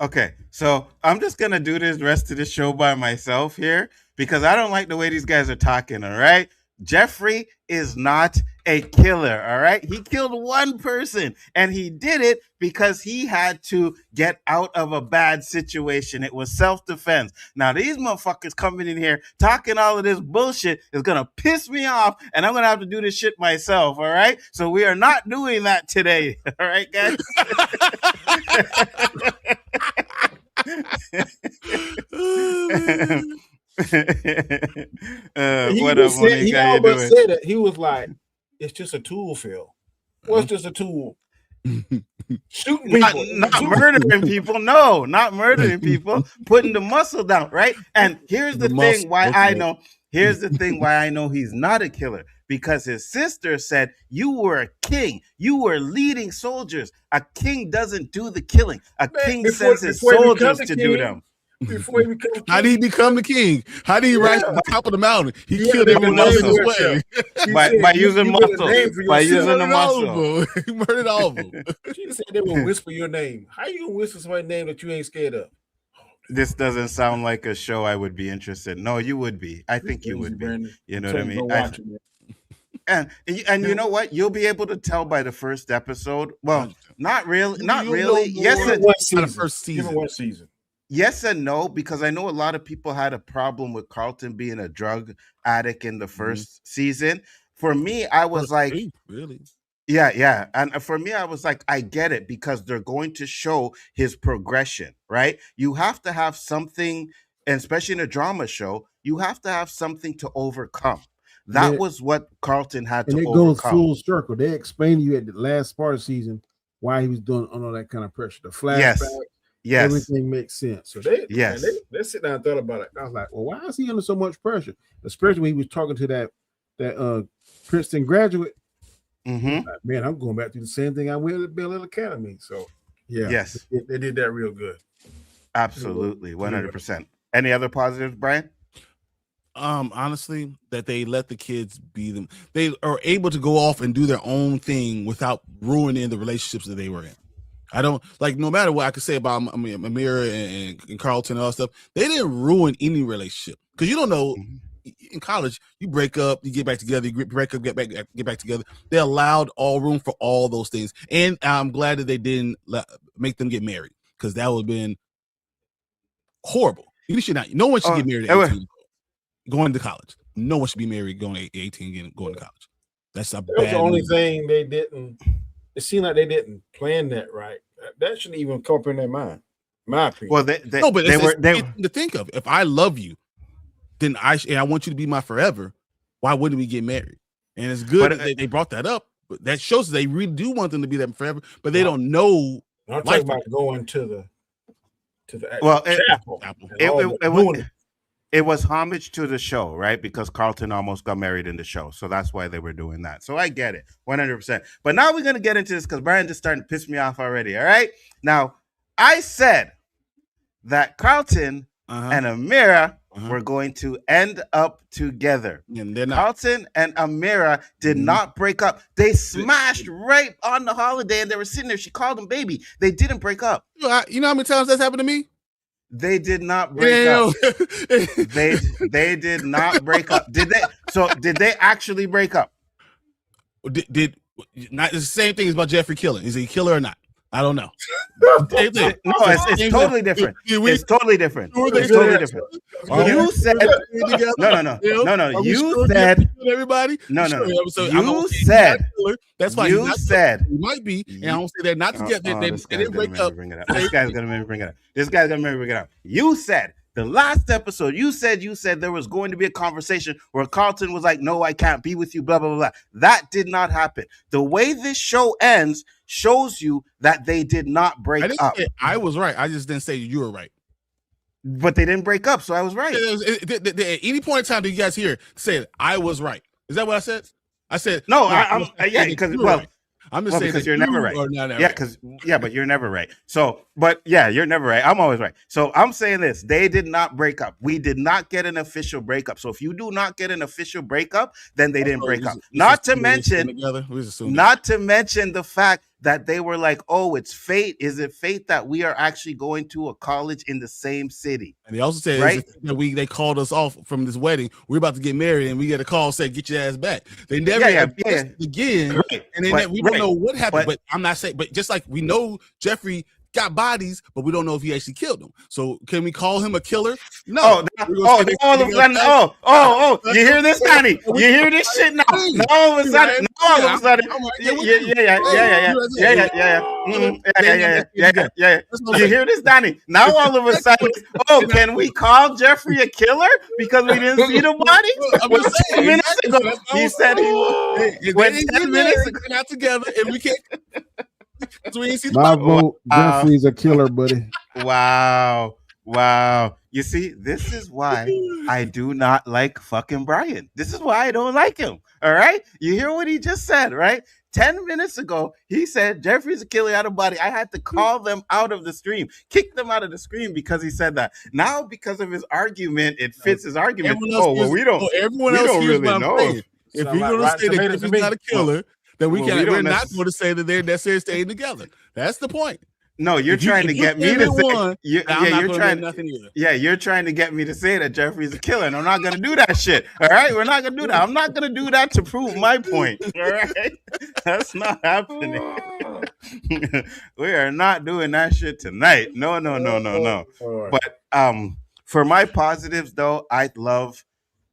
Okay, so I'm just going to do this rest of the show by myself here because I don't like the way these guys are talking, all right? Jeffrey is not a killer, all right? He killed one person, and he did it because he had to get out of a bad situation. It was self-defense. Now, these motherfuckers coming in here talking all of this bullshit is going to piss me off, and I'm going to have to do this shit myself, all right? So we are not doing that today, all right, guys? What up, Monique? He all but said it. He was like, "It's just a tool, Phil. What's just a tool? Shooting people, not murdering people. No, not murdering people. Putting the muscle down, right? And here's the thing why I know. Here's the thing why I know he's not a killer. Because his sister said, you were a king. You were leading soldiers. A king doesn't do the killing. A king sends his soldiers to do them. Before he becomes How did he become the king? How did he rise to the top of the mountain? He killed everyone else his way. By using muscle. By using the muscle. He murdered all of them. She said they will whisper your name. How you gonna whisper somebody's name that you ain't scared of? This doesn't sound like a show I would be interested in. No, you would be. I think you would be. You know what I mean? And you know what? You'll be able to tell by the first episode. Well, not really. Not really. Yes, the first season. One season. Yes and no, because I know a lot of people had a problem with Carlton being a drug addict in the first season. For me, I was like, really? Yeah. And for me, I was like, I get it because they're going to show his progression, right? You have to have something, and especially in a drama show, you have to have something to overcome. That was what Carlton had to overcome. And it goes full circle. They explained to you at the last part of the season why he was doing all that kind of pressure. The flashback, everything makes sense. So they sit down and thought about it. I was like, well, why is he under so much pressure? Especially when he was talking to that Princeton graduate. Mm-hmm. Like, man, I'm going back to the same thing I went at Bel Air Academy. So they did that real good. Absolutely, 100%. Any other positives, Brian? Honestly, that they let the kids be them. They are able to go off and do their own thing without ruining the relationships that they were in. I don't like, no matter what I could say about Amira and Carlton and all that stuff, they didn't ruin any relationship because you don't know. In college, you break up, you get back together, you break up, get back together. They allowed all room for all those things, and I'm glad that they didn't make them get married because that would have been horrible. You should not. No one should get married at 18 going to college. No one should be married going to 18 and going to college. That's a bad. That was the only thing they didn't. It seemed like they didn't plan that right. That shouldn't even come up in their mind. My opinion. Well, they were to think of. If I love you, then I want you to be my forever. Why wouldn't we get married? And it's good that they brought that up. But that shows that they really do want them to be that forever, but they don't know. I'm talking about going to the chapel. It was homage to the show, right? Because Carlton almost got married in the show. So that's why they were doing that. So I get it 100%. But now we're going to get into this because Brian just starting to piss me off already. All right. Now, I said that Carlton and Amira were going to end up together. And they're not. Carlton and Amira did not break up. They smashed right on the holiday and they were sitting there. She called him baby. They didn't break up. You know how many times that's happened to me? They did not break up. They did not break up. Did they? So did they actually break up? Did not the same thing as about Jeffrey killing? Is he a killer or not? I don't know. No, it's totally different. It's totally different. It's totally different. You said no. You said everybody. No. You said that's why you said he might be, and I don't say that not to get that they didn't break up. This guy's gonna make me bring it up. This guy's gonna make me bring it up. You said the last episode, you said there was going to be a conversation where Carlton was like, no, I can't be with you, blah, blah, blah, blah. That did not happen. The way this show ends shows you that they did not break up. I was right. I just didn't say you were right. But they didn't break up, so I was right. At any point in time, do you guys hear say I was right? Is that what I said? I said no. Yeah, because I'm just saying because you're never right. But you're never right. So, but yeah, you're never right. I'm always right. So I'm saying this: they did not break up. We did not get an official breakup. So if you do not get an official breakup, then they didn't break up. Not to mention the fact that they were like, oh, it's fate. Is it fate that we are actually going to a college in the same city? And they also said, right? They called us off from this wedding. We're about to get married, and we get a call saying, get your ass back. They never again. Right. And then we don't know what happened. But I'm not saying, but just like we know Jeffrey got bodies, but we don't know if he actually killed them. So can we call him a killer? No. You hear this, Danny? You hear this shit now? All of a sudden. You hear this, Danny? Now all of a sudden, can we call Jeffrey a killer because we didn't see the body? 10 minutes ago, he said he went 10 minutes ago. Not together, and we can't. So we ain't see my vote. Jeffrey's a killer, buddy. Wow. You see, this is why I do not like fucking Brian. This is why I don't like him. All right? You hear what he just said, right? 10 minutes ago, he said Jeffrey's a killer out of body. I had to call them out of the stream, kick them out of the stream because he said that. Now, because of his argument, it fits his argument. We don't really know. If you're going to say that Jeffrey's not a killer, then we're not going to say that they're necessarily staying together. That's the point. No, you're trying to get me to say. You're trying to get me to say that Jeffrey's a killer, and I'm not going to do that shit. All right, we're not going to do that. I'm not going to do that to prove my point. All right, that's not happening. We are not doing that shit tonight. No. Right. But for my positives, though, I love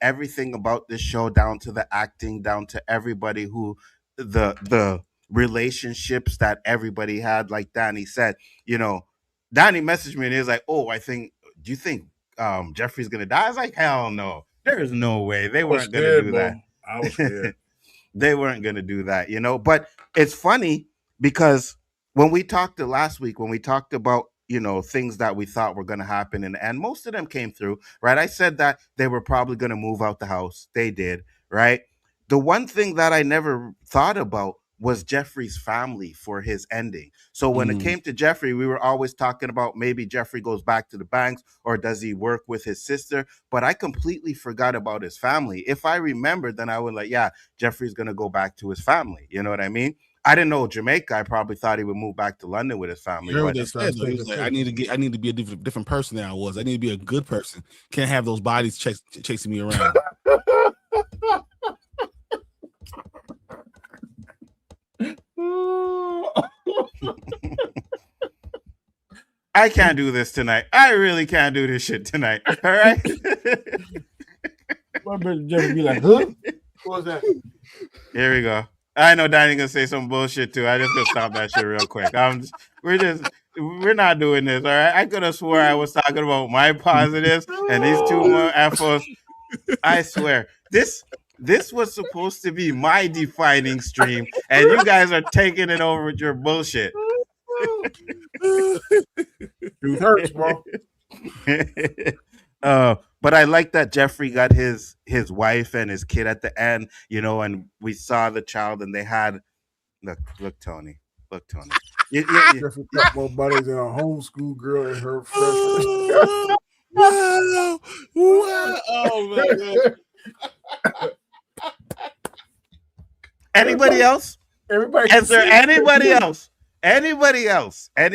everything about this show, down to the acting, down to everybody who the relationships that everybody had. Like Danny said, Danny messaged me and he was like, oh, do you think Jeffrey's gonna die? I was like, hell no, there's no way. They weren't gonna do that. I was scared. They weren't gonna do that, but it's funny because when we talked last week, when we talked about things that we thought were going to happen, and most of them came through, right? I said that they were probably going to move out the house. They did, right? The one thing that I never thought about was Jeffrey's family for his ending. So when it came to Jeffrey, we were always talking about maybe Jeffrey goes back to the banks or does he work with his sister? But I completely forgot about his family. If I remembered, then I would Jeffrey's going to go back to his family. You know what I mean? I didn't know Jamaica. I probably thought he would move back to London with his family. I need to be a different person than I was. I need to be a good person. Can't have those bodies chasing me around. I can't do this tonight. I really can't do this shit tonight. All right. My brother Jeffrey be like, huh? What was that? Here we go. I know Danny gonna say some bullshit too. I just gonna stop that shit real quick. We're not doing this. All right. I could have swore I was talking about my positives and these two more FOs. I swear this was supposed to be my defining stream, and you guys are taking it over with your bullshit. It hurts, bro. But I like that Jeffrey got his wife and his kid at the end, and we saw the child, and they had look, Tony. Jeffrey got more bodies than a homeschool girl in her freshman. Wow! Oh my God! Anybody else? Is there anybody else? Anybody else in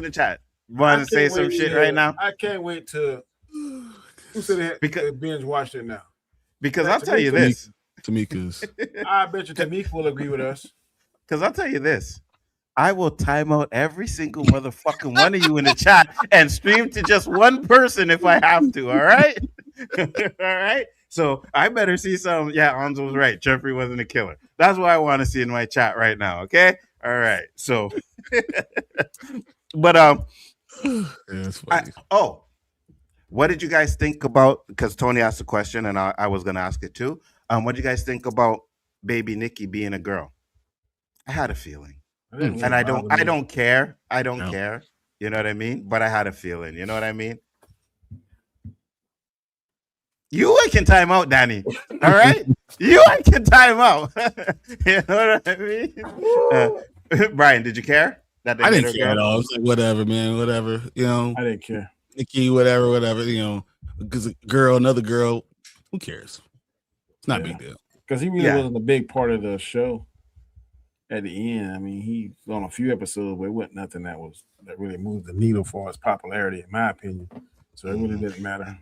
the chat want to say some shit right now? I can't wait to. Who said they binge watched it now? Because I'll tell you this. Tamika's. I bet you Tamika will agree with us. Because I'll tell you this. I will time out every single motherfucking one of you in the chat and stream to just one person if I have to. All right? All right? So I better see some. Yeah, Anzo was right. Jeffrey wasn't a killer. That's what I want to see in my chat right now. Okay? All right. So, but that's funny. What did you guys think about? Because Tony asked a question, and I was gonna ask it too. What did you guys think about baby Nikki being a girl? I had a feeling, and I don't care. I don't care. You know what I mean? But I had a feeling. You know what I mean? I can time out, Danny. All right. You can time out. You know what I mean? Brian, did you care that they I made didn't her care go? at all. I was like, whatever, man, whatever. You know, I didn't care. Nikki, whatever. You know, because a girl, another girl, who cares? It's not a big deal. Because he really wasn't a big part of the show. At the end, I mean, he's on a few episodes, but it wasn't nothing that really moved the needle for his popularity, in my opinion. So it really didn't matter.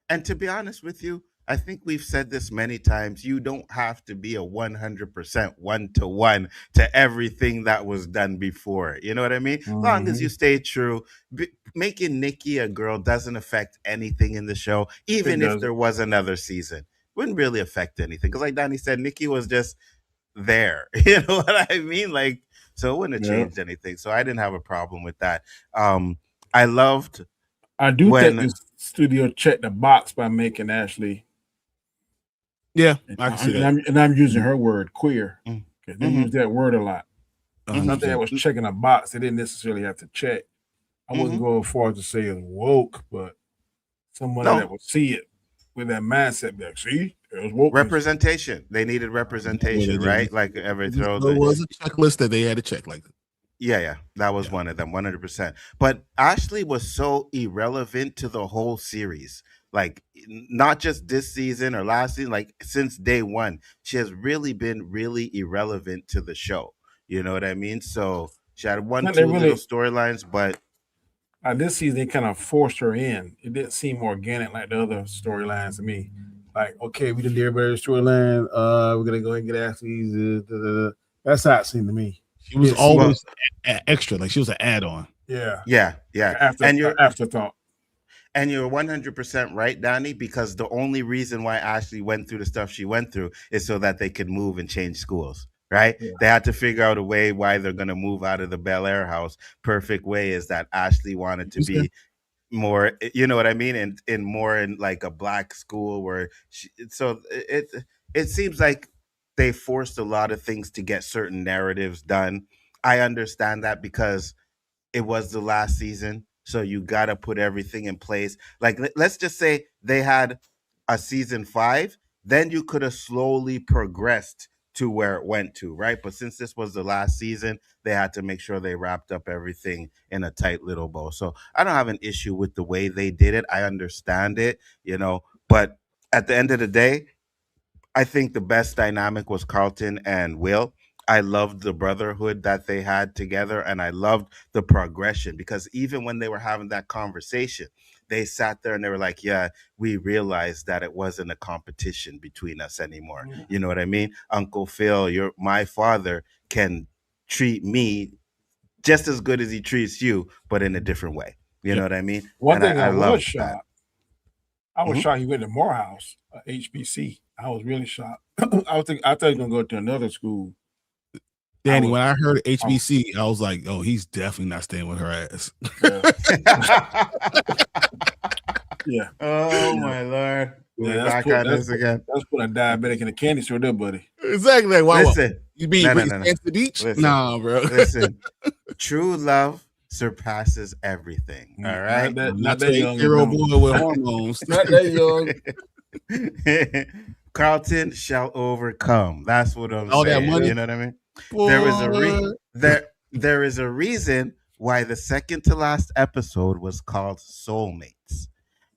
And to be honest with you, I think we've said this many times. You don't have to be a 100% one-to-one to everything that was done before. You know what I mean? As long as you stay true, making Nikki a girl doesn't affect anything in the show, even if there was another season. Wouldn't really affect anything. Because like Donnie said, Nikki was just there. You know what I mean? Like, so it wouldn't have changed anything. So I didn't have a problem with that. I loved. I do think the studio checked the box by making Ashley. Yeah, I can see that. And I'm using her word, queer. Because they use that word a lot. Something that was checking a box, they didn't necessarily have to check. I wouldn't go as far as to say it's woke, but someone that would see it with that mindset, like, see, it was woke. Representation. They needed representation, right? Like every throw. There was a checklist that they had to check. Like, yeah, that was one of them, 100%. But Ashley was so irrelevant to the whole series. Like, not just this season or last season, like since day one, she has really been really irrelevant to the show. You know what I mean? So she had two little storylines, but this season they kind of forced her in. It didn't seem organic like the other storylines to me. Like, okay, we did everybody's storyline. We're gonna go ahead and get Ashley's. That's how it seemed to me. She was always extra, like she was an add-on. Yeah. And your afterthought. And you're 100% right, Donnie, because the only reason why Ashley went through the stuff she went through is so that they could move and change schools, right? Yeah. They had to figure out a way why they're going to move out of the Bel Air house. Perfect way is that Ashley wanted to be more, you know what I mean? And more in like a black school where it seems like they forced a lot of things to get certain narratives done. I understand that because it was the last season. So you got to put everything in place. Like, let's just say they had a season 5, then you could have slowly progressed to where it went to, right? But since this was the last season, they had to make sure they wrapped up everything in a tight little bow. So I don't have an issue with the way they did it. I understand it, you know, but at the end of the day, I think the best dynamic was Carlton and Will. I loved the brotherhood that they had together, and I loved the progression because even when they were having that conversation, they sat there and they were like, yeah, we realized that it wasn't a competition between us anymore. Yeah. You know what I mean? Uncle Phil, my father can treat me just as good as he treats you, but in a different way. You know what I mean? One thing I was shocked. I was shocked he went to Morehouse, HBC. I was really shocked. I thought he was going to go to another school. Danny, when I heard HBC, I was like, "Oh, he's definitely not staying with her ass." Yeah. Oh my Lord. Yeah, back on this again. That's put a diabetic in a candy store, there, buddy. Exactly. Wow. Listen, you being no. To the beach? Listen, nah, bro. Listen, true love surpasses everything. All right, not that young. 8-year-old boy with hormones. Not that young. Carlton shall overcome. That's what I'm saying. That money. You know what I mean? Boy. There is a reason why the second to last episode was called Soulmates.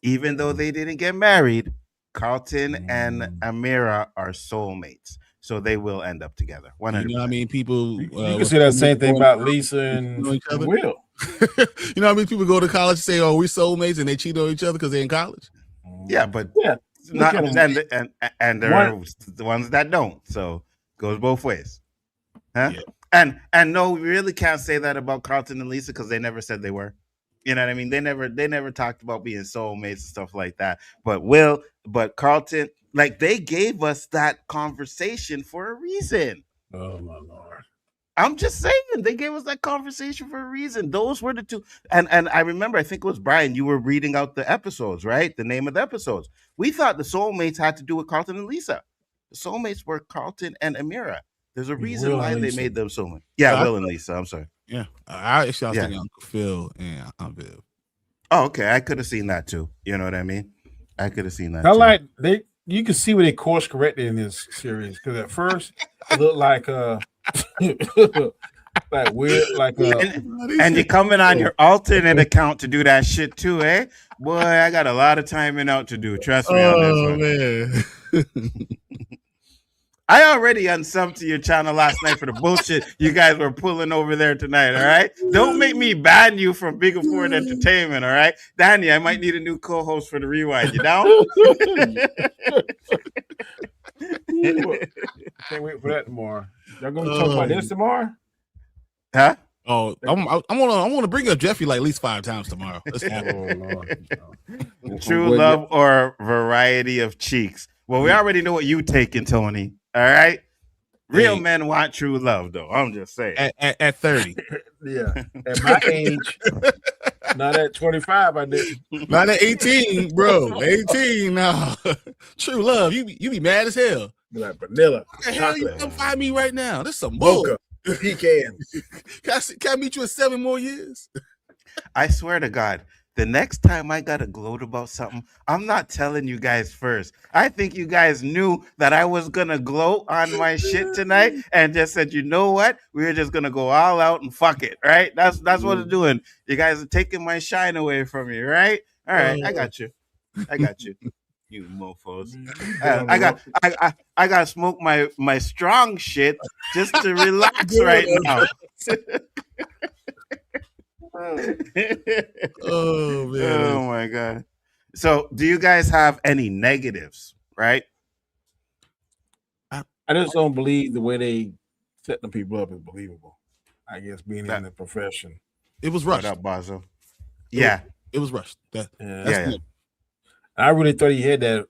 Even though they didn't get married, Carlton and Amira are soulmates. So they will end up together. 100%. You know what I mean? People you can say that same thing about Lisa and Will. You know what I mean? People go to college and say, "Oh, we're soulmates," and they cheat on each other because they're in college. Yeah, but not and there are the ones that don't. So it goes both ways. Huh? Yeah. And no, we really can't say that about Carlton and Lisa because they never said they were. You know what I mean? They never talked about being soulmates and stuff like that. But Carlton, like they gave us that conversation for a reason. Oh my Lord. I'm just saying they gave us that conversation for a reason. Those were the two. And I remember, I think it was Brian, you were reading out the episodes, right? The name of the episodes. We thought the soulmates had to do with Carlton and Lisa. The soulmates were Carlton and Amira. There's a reason why they made them soulmates. Yeah, Will and Lisa. I'm sorry. Yeah, I was thinking Uncle Phil and Aunt Viv. Oh, okay. I could have seen that too. You know what I mean? I could have seen that. I like you can see where they course corrected in this series because at first it looked like like weird, like and you're coming on your alternate account to do that shit too, eh? Boy, I got a lot of timing out to do. Trust me on this one. Man. I already unsubbed to your channel last night for the bullshit you guys were pulling over there tonight, all right? Don't make me ban you from Big Afford Entertainment, all right? Danny, I might need a new co-host for the rewind. You down? Can't wait for that tomorrow. Y'all gonna talk about this tomorrow? Huh? Oh, I want to bring up Jeffy like at least 5 times tomorrow. True love or variety of cheeks. Well, we already know what you taking, Tony. All right. Real men want true love, though. I'm just saying. At 30. Yeah. At my age, not at 25, I didn't. Not at 18, bro. 18, no. True love. You be mad as hell. Be like vanilla. What the hell you come find me right now? This is some mocha. Pecans. Can I meet you in 7 more years? I swear to God, the next time I got to gloat about something, I'm not telling you guys first. I think you guys knew that I was going to gloat on my shit tonight and just said, you know what? We're just going to go all out and fuck it, right? That's what it's doing. You guys are taking my shine away from me, right? All right, I got you. You mofos. I got to smoke my strong shit just to relax right now. Oh man. Oh my God. So do you guys have any negatives, right? I just don't believe the way they set the people up is believable. I guess being in the profession. It was rushed. What up, Bazo? Yeah. It was rushed. Yeah. I really thought he had that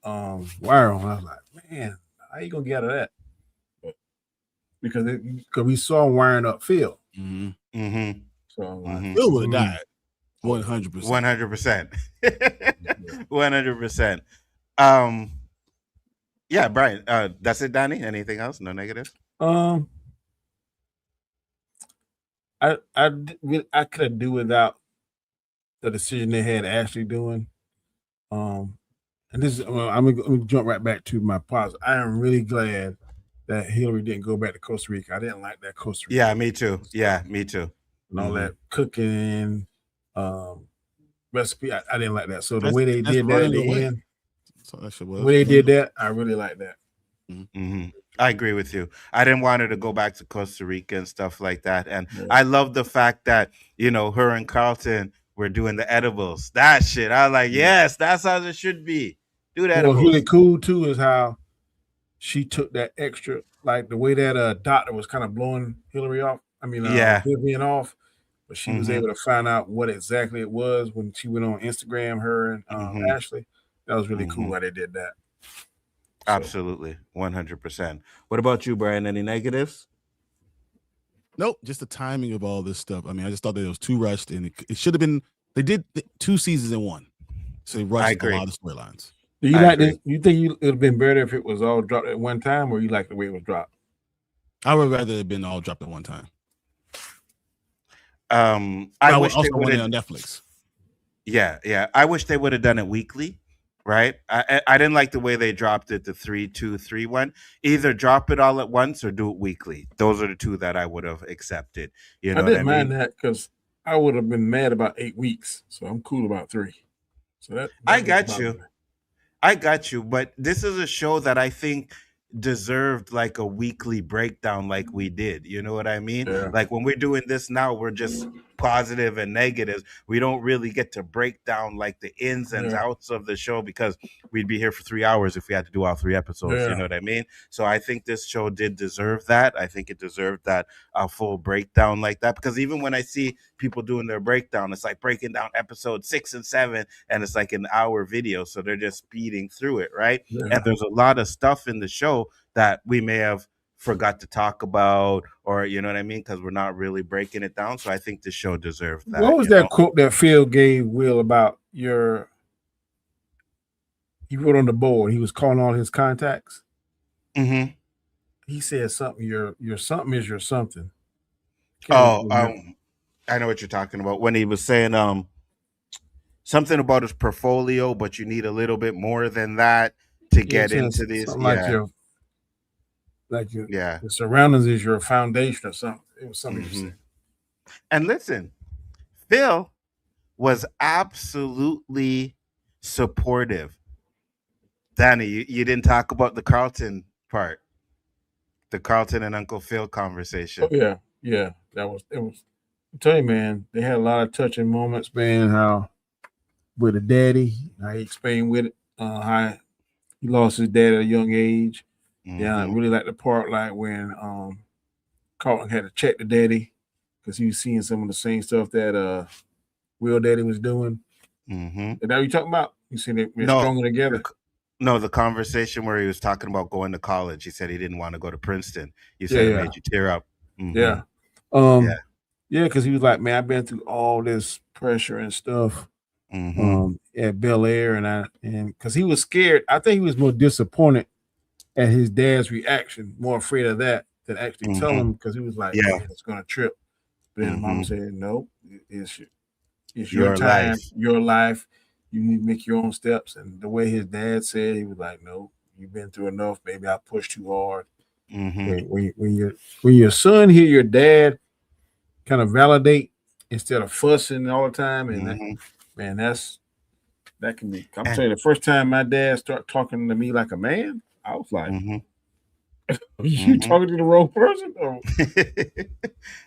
wire on. I was like, man, how you gonna get out of that? But because we saw him wiring up Phil. Mm-hmm. Mm-hmm. So Phil would have died. 100%. 100%. Yeah, Brian. That's it, Danny. Anything else? No negative? I could do without the decision they had Ashley doing. And this is I'm gonna jump right back to my positive. I am really glad that Hillary didn't go back to Costa Rica. I didn't like that Costa Rica. Yeah, me too. Yeah, me too. And all that cooking recipe, I didn't like that. So the way they did that at the end, the way they did that, I really like that. Mm-hmm. I agree with you. I didn't want her to go back to Costa Rica and stuff like that. And I love the fact that, her and Carlton were doing the edibles. That shit. I was like, yes, that's how it should be. Do that. What's really cool too is how she took that extra, like the way that doctor was kind of blowing Hillary off. I mean, Vivian off, but she was able to find out what exactly it was when she went on Instagram, her and Ashley. That was really cool how they did that. Absolutely. 100%. What about you, Brian? Any negatives? Nope. Just the timing of all this stuff. I mean, I just thought that it was too rushed, and it should have been. They did 2 seasons in 1, so they rushed a lot of storylines. Do you like this? You think it would have been better if it was all dropped at one time, or you like the way it was dropped? I would rather it have been all dropped at one time. I wish they would have on Netflix. Yeah. I wish they would have done it weekly. Right. I didn't like the way they dropped it to 3-2-3-1. Either drop it all at once or do it weekly. Those are the 2 that I would have accepted. I didn't mind that because I would have been mad about 8 weeks. So I'm cool about 3. So that I got you. But this is a show that I think deserved like a weekly breakdown like we did. You know what I mean? Yeah. Like when we're doing this now, we're just positive and negatives. We don't really get to break down like the ins and outs of the show because we'd be here for 3 hours if we had to do all 3 episodes. You know what I mean? So I think this show did deserve that. I think it deserved that full breakdown like that, because even when I see people doing their breakdown, it's like breaking down episode 6 and 7 and it's like an hour video. So they're just speeding through it. Right. And there's a lot of stuff in the show that we may have forgot to talk about, or you know what I mean, because we're not really breaking it down. So I think the show deserved that. What was that quote that Phil gave Will about he wrote on the board, he was calling all his contacts. He said something, your something is your something. I know what you're talking about, when he was saying something about his portfolio, but you need a little bit more than that to get into these. Something like your the surroundings is your foundation or something. It was something you said. And listen, Phil was absolutely supportive. Danny, you didn't talk about the Carlton part, the Carlton and Uncle Phil conversation. Oh, yeah, it was. I tell you, man, they had a lot of touching moments, man. How with a daddy, how he explained with it, how he lost his dad at a young age. Yeah, I really like the part like when Carlton had to check the daddy because he was seeing some of the same stuff that Will Daddy was doing. And now you talking about? You seen it stronger together? No, the conversation where he was talking about going to college. He said he didn't want to go to Princeton. You said it made you tear up. Yeah, because he was like, man, I've been through all this pressure and stuff at Bel Air, and because he was scared. I think he was more disappointed at his dad's reaction, more afraid of that than actually tell him, because he was like, man, it's gonna trip. But then Mama said, no, it's your time, life. Your life. You need to make your own steps. And the way his dad said, he was like, no, you've been through enough. Maybe I pushed too hard. When your son hear your dad kind of validate instead of fussing all the time, and that can be. I'm telling you, the first time my dad started talking to me like a man, I was like, you talking to the wrong person?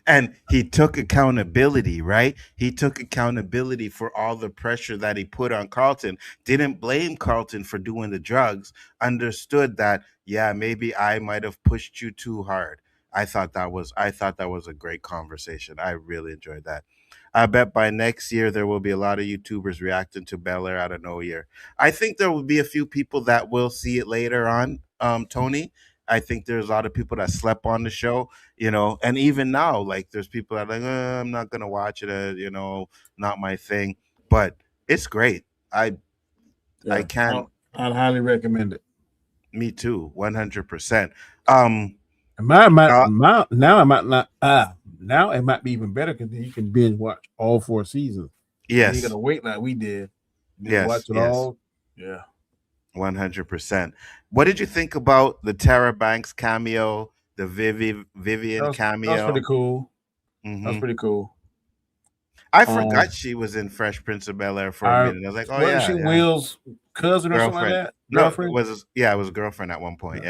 And he took accountability, right? He took accountability for all the pressure that he put on Carlton. Didn't blame Carlton for doing the drugs. Understood that, yeah, maybe I might have pushed you too hard. I thought that was a great conversation. I really enjoyed that. I bet by next year there will be a lot of YouTubers reacting to Bel Air out of nowhere. I think there will be a few people that will see it later on, Tony. I think there's a lot of people that slept on the show, and even now, like, there's people that are like, I'm not gonna watch it, not my thing. But it's great. I can't. I'd highly recommend it. Me too, 100%. Now it might be even better because you can binge watch all 4 seasons. Yes, you're gonna wait like we did. Watch it all. Yeah. 100%. What did you think about the Tara Banks cameo, the Vivian cameo? That's pretty cool. That's pretty cool. I forgot she was in Fresh Prince of Bel Air for a minute. I was like, oh, wasn't she Will's cousin or something like that? Girlfriend? No, it was a girlfriend at one point.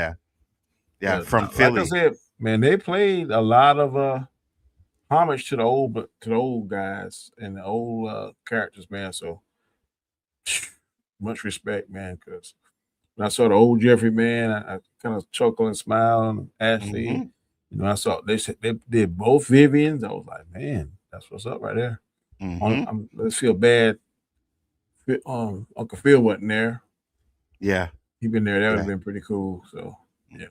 Yeah, from Philly. Like I said, man, they played a lot of homage to the old guys and the old characters, man. So much respect, man, because when I saw the old Jeffrey, man, I kind of chuckled and smiled. And Ashley, I saw they did both Vivians. I was like, man, that's what's up right there. Let's feel bad. Uncle Phil wasn't there. Yeah, he'd been there. That would have been pretty cool. So yeah,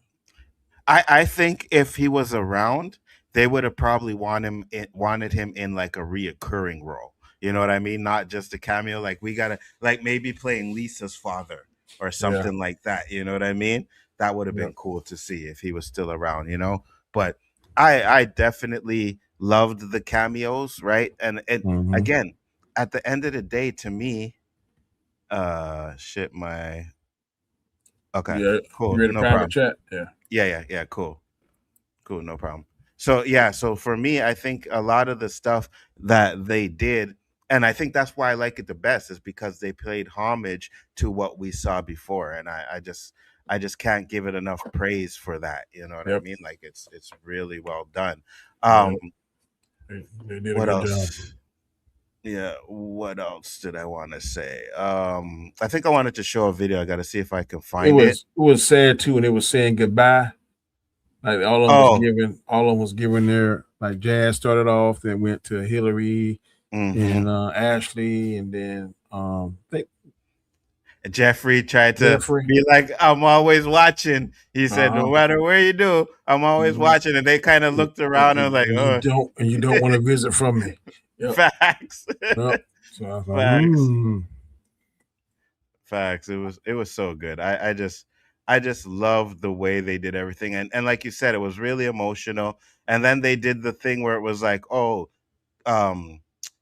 I think if he was around, they would have probably wanted him in like a reoccurring role. You know what I mean? Not just a cameo. Like, we gotta, like, maybe playing Lisa's father or something like that. You know what I mean? That would have been cool to see if he was still around, But I definitely loved the cameos, right? And again, at the end of the day, to me, cool. No problem. Chat? Yeah, cool, no problem. So for me, I think a lot of the stuff that they did, and I think that's why I like it the best, is because they paid homage to what we saw before, and I just can't give it enough praise for that. You know what I mean? Like, it's really well done. They did what a else? good job. Yeah, what else did I want to say? I think I wanted to show a video. I got to see if I can find it. It was sad too, and it was saying goodbye. Like all of them was giving their, like, Jazz started off, then went to Hillary and Ashley, and then Jeffrey tried to be like, I'm always watching. He said, no matter where you do, I'm always watching. And they kind of looked around and was like, oh, you don't want to visit from me. Yep. Facts. Yep. So Facts. It was so good. I just love the way they did everything. And like you said, it was really emotional. And then they did the thing where it was like,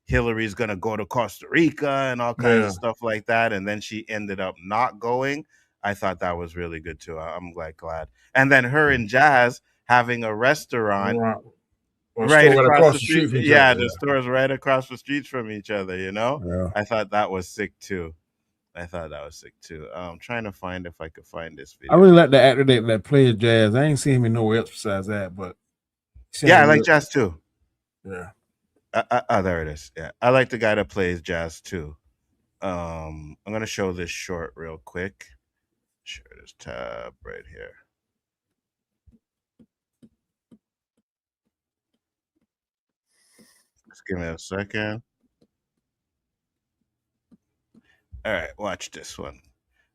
Hillary's gonna go to Costa Rica and all kinds of stuff like that. And then she ended up not going. I thought that was really good too. I'm glad. And then her and Jazz having a restaurant right across the street from each other. The stores right across the streets from each other. Yeah. I thought that was sick too. I'm trying to find if I could find this video. I really like the actor that plays Jazz. I ain't seen him in nowhere else besides that, but yeah, I like Jazz too. Yeah. There it is. Yeah, I like the guy that plays Jazz too. I'm gonna show this short real quick. Share this tab right here. Just give me a second. All right, watch this one.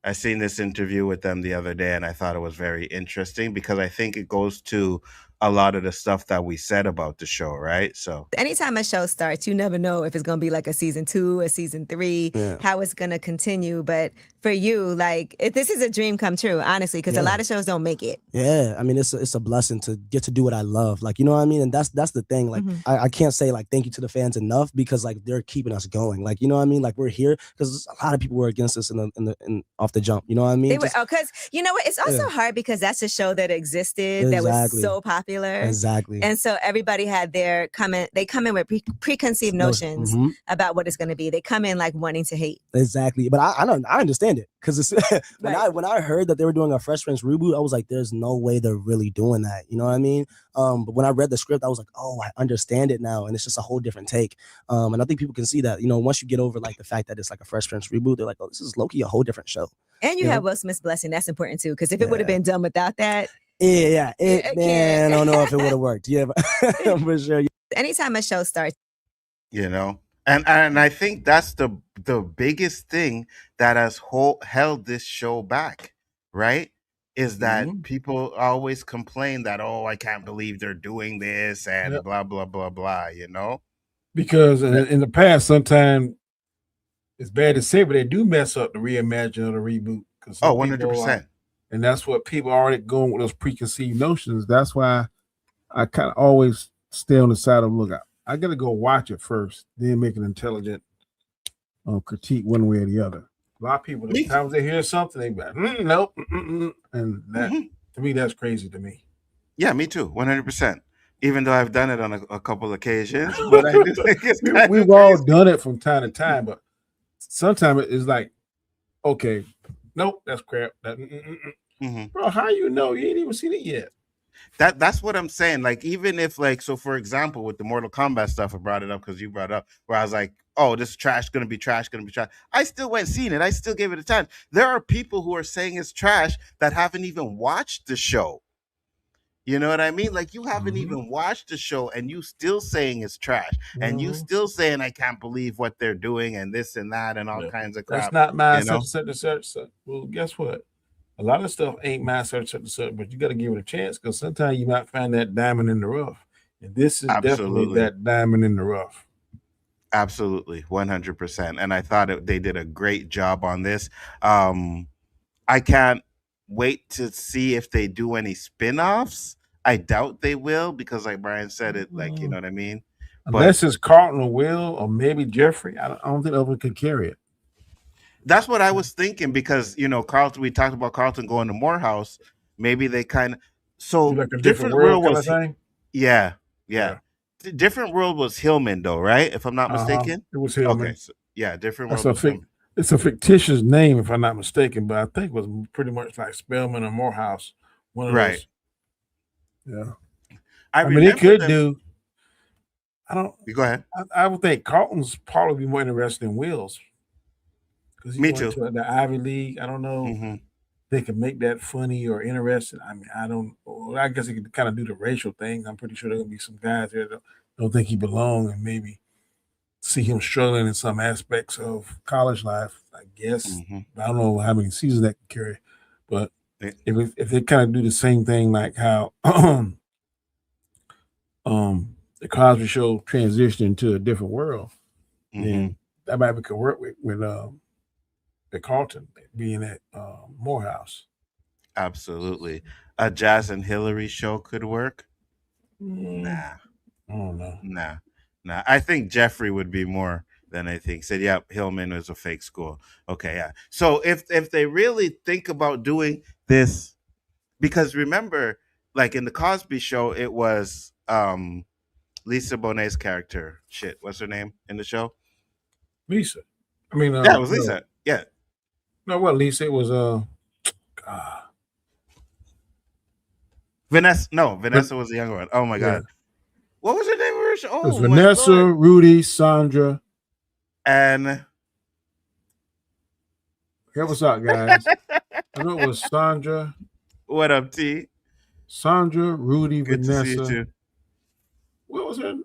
I seen this interview with them the other day, and I thought it was very interesting because I think it goes to a lot of the stuff that we said about the show, right? So anytime a show starts, you never know if it's going to be like a season 2, a season 3, how it's going to continue. But for you, like, this is a dream come true, honestly, because a lot of shows don't make it. Yeah, I mean, it's a blessing to get to do what I love. Like, you know what I mean? And that's the thing. Like, I can't say, like, thank you to the fans enough because, like, they're keeping us going. Like, you know what I mean? Like, we're here because a lot of people were against us in off the jump. You know what I mean? Because, you know what? It's also hard because that's a show that existed that was so popular. Exactly. And so everybody had their they come in with preconceived notions about what it's going to be. They come in like wanting to hate. Exactly. But I understand it because it's when I heard that they were doing a Fresh Prince reboot, I was like, there's no way they're really doing that. You know what I mean? But when I read the script, I was like, oh, I understand it now. And it's just a whole different take. And I think people can see that, you know, once you get over like the fact that it's like a Fresh Prince reboot, they're like, oh, this is low-key a whole different show. And you have Will Smith's blessing. That's important too. Because if it would have been done without that. Yeah. Man, I don't know if it would have worked. Yeah, for sure. Anytime a show starts. You know, and I think that's the biggest thing that has held this show back, right? Is that people always complain that, oh, I can't believe they're doing this and blah, blah, blah, blah, you know? Because in the past, sometimes it's bad to say, but they do mess up the reimagine or the reboot. 100%. And that's what people are already going with those preconceived notions. That's why I kind of always stay on the side of look. I got to go watch it first, then make an intelligent critique one way or the other. A lot of people, the times they hear something, they be like, nope, and that to me, that's crazy to me. Yeah, me too, 100%. Even though I've done it on a couple occasions, but I do think we've all done it from time to time. But sometimes it's like, okay, nope, that's crap. Bro, how you know? You ain't even seen it yet. That's what I'm saying. Like, even if, like, so for example, with the Mortal Kombat stuff, I brought it up because you brought it up, where I was like, oh, this is trash, gonna be trash. I still went and seen it. I still gave it a chance. There are people who are saying it's trash that haven't even watched the show. You know what I mean? Like, you haven't even watched the show and you still saying it's trash. And you still saying, I can't believe what they're doing and this and that and all kinds of crap. That's not my such. Well, guess what? A lot of stuff ain't my such, but you got to give it a chance because sometimes you might find that diamond in the rough. And this is definitely that diamond in the rough. Absolutely, 100%. And I thought they did a great job on this. I can't wait to see if they do any spin-offs. I doubt they will because, like Brian said, it like, you know what I mean? Unless it's Carlton or Will or maybe Jeffrey. I don't think Owen could carry it. That's what I was thinking because, you know, Carlton, we talked about Carlton going to Morehouse. Maybe they kind of like a different world kind of thing. Yeah. Different World was Hillman though, right? If I'm not mistaken. It was Hillman. Okay. So, yeah, Different World. It's a fictitious name, if I'm not mistaken, but I think it was pretty much like Spellman or Morehouse. One of those. Yeah. I mean, it could do. I don't. You go ahead. I would think Carlton's probably more interested in Wills. Me too. To the Ivy League. I don't know. They can make that funny or interesting. I mean, I don't. Well, I guess they could kind of do the racial thing. I'm pretty sure there'll be some guys there that don't think he belongs and maybe see him struggling in some aspects of college life. I guess. I don't know how many seasons that can carry, but if they kind of do the same thing like how the Cosby Show transitioned into a different world, then that might be could work with the Carlton being at Morehouse. Absolutely. A Jazz and Hillary show could work. Nah. I don't know. Nah. I think Jeffrey would be more Then I think said, "Yep, Hillman is a fake school." Okay, yeah. So if they really think about doing this, because remember, like in the Cosby Show, it was Lisa Bonet's character. Shit, what's her name in the show? Lisa. I mean, yeah, it was Lisa. No. Yeah. No, what Lisa? It was Vanessa. No, Vanessa was the younger one. Oh my god. What was her name? Oh, it was Vanessa, Lord. Rudy, Sandra, and hey, what's up, guys? I know it was Sandra. What up, T? Sandra, Rudy, Good Vanessa. To see you too. What was her?